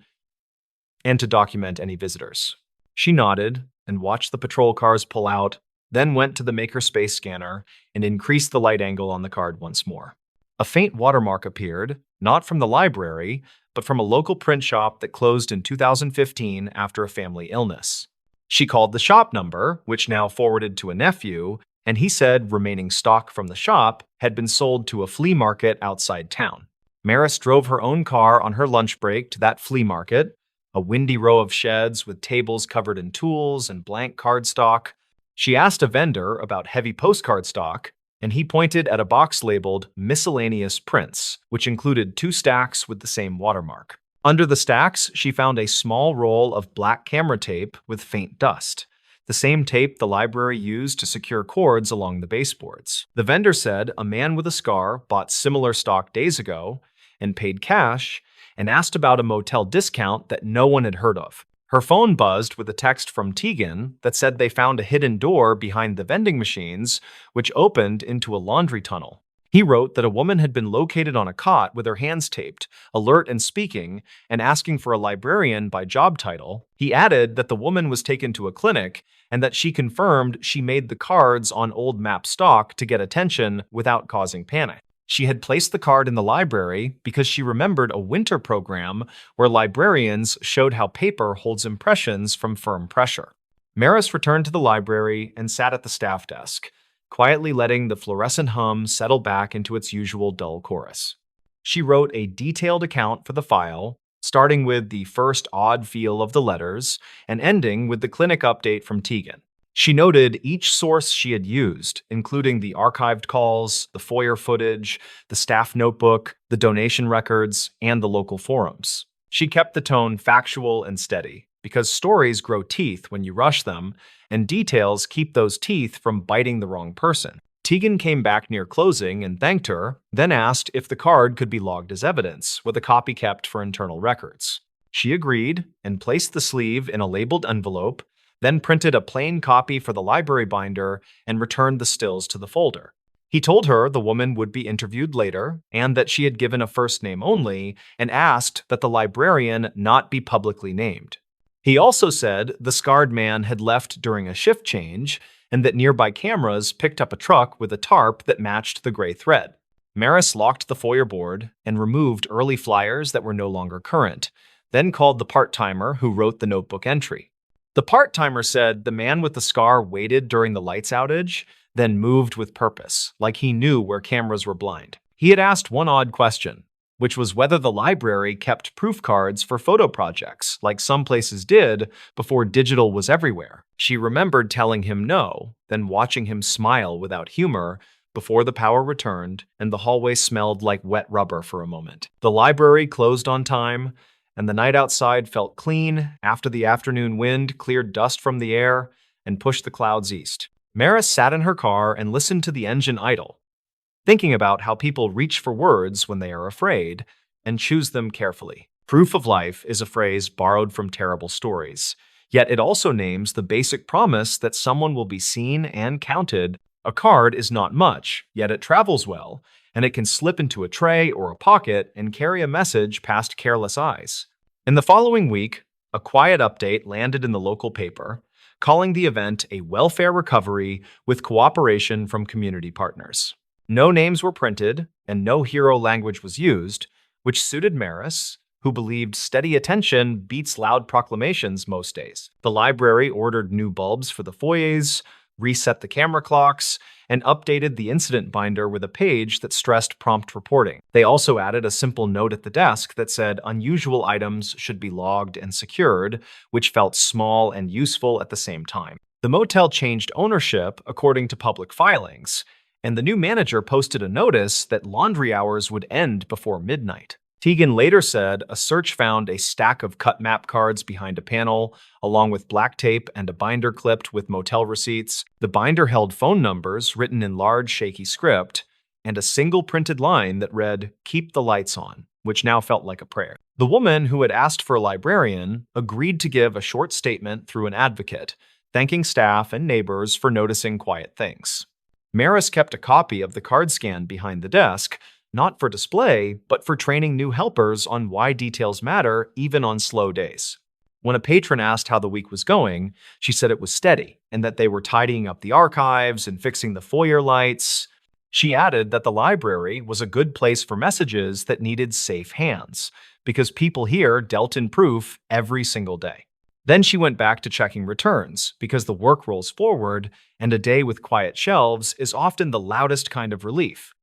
and to document any visitors. She nodded and watched the patrol cars pull out, then went to the makerspace scanner and increased the light angle on the card once more. A faint watermark appeared, not from the library, but from a local print shop that closed in 2015 after a family illness. She called the shop number, which now forwarded to a nephew, and he said remaining stock from the shop had been sold to a flea market outside town. Maris drove her own car on her lunch break to that flea market, a windy row of sheds with tables covered in tools and blank cardstock. She asked a vendor about heavy postcard stock, and he pointed at a box labeled "Miscellaneous Prints," which included 2 stacks with the same watermark. Under the stacks, she found a small roll of black camera tape with faint dust, the same tape the library used to secure cords along the baseboards. The vendor said a man with a scar bought similar stock days ago and paid cash, and asked about a motel discount that no one had heard of. Her phone buzzed with a text from Tegan that said they found a hidden door behind the vending machines, which opened into a laundry tunnel. He wrote that a woman had been located on a cot with her hands taped, alert and speaking, and asking for a librarian by job title. He added that the woman was taken to a clinic and that she confirmed she made the cards on old map stock to get attention without causing panic. She had placed the card in the library because she remembered a winter program where librarians showed how paper holds impressions from firm pressure. Maris returned to the library and sat at the staff desk, quietly letting the fluorescent hum settle back into its usual dull chorus. She wrote a detailed account for the file, starting with the first odd feel of the letters and ending with the clinic update from Tegan. She noted each source she had used, including the archived calls, the FOIA footage, the staff notebook, the donation records, and the local forums. She kept the tone factual and steady, because stories grow teeth when you rush them, and details keep those teeth from biting the wrong person. Tegan came back near closing and thanked her, then asked if the card could be logged as evidence, with a copy kept for internal records. She agreed and placed the sleeve in a labeled envelope, then printed a plain copy for the library binder and returned the stills to the folder. He told her the woman would be interviewed later and that she had given a first name only and asked that the librarian not be publicly named. He also said the scarred man had left during a shift change and that nearby cameras picked up a truck with a tarp that matched the gray thread. Maris locked the FOIA board and removed early flyers that were no longer current, then called the part-timer who wrote the notebook entry. The part-timer said the man with the scar waited during the lights outage, then moved with purpose, like he knew where cameras were blind. He had asked one odd question, which was whether the library kept proof cards for photo projects, like some places did before digital was everywhere. She remembered telling him no, then watching him smile without humor before the power returned and the hallway smelled like wet rubber for a moment. The library closed on time, and the night outside felt clean after the afternoon wind cleared dust from the air and pushed the clouds east. Maris sat in her car and listened to the engine idle, thinking about how people reach for words when they are afraid and choose them carefully. Proof of life is a phrase borrowed from terrible stories, yet it also names the basic promise that someone will be seen and counted. A card is not much, yet it travels well, and it can slip into a tray or a pocket and carry a message past careless eyes. In the following week, a quiet update landed in the local paper, calling the event a welfare recovery with cooperation from community partners. No names were printed, and no hero language was used, which suited Maris, who believed steady attention beats loud proclamations most days. The library ordered new bulbs for the foyers, reset the camera clocks, and updated the incident binder with a page that stressed prompt reporting. They also added a simple note at the desk that said unusual items should be logged and secured, which felt small and useful at the same time. The motel changed ownership according to public filings, and the new manager posted a notice that laundry hours would end before midnight. Tegan later said a search found a stack of cut map cards behind a panel, along with black tape and a binder clipped with motel receipts. The binder held phone numbers written in large, shaky script, and a single printed line that read, "Keep the lights on," which now felt like a prayer. The woman who had asked for a librarian agreed to give a short statement through an advocate, thanking staff and neighbors for noticing quiet things. Maris kept a copy of the card scan behind the desk, not for display, but for training new helpers on why details matter even on slow days. When a patron asked how the week was going, she said it was steady and that they were tidying up the archives and fixing the foyer lights. She added that the library was a good place for messages that needed safe hands, because people here dealt in proof every single day. Then she went back to checking returns, because the work rolls forward, and a day with quiet shelves is often the loudest kind of relief.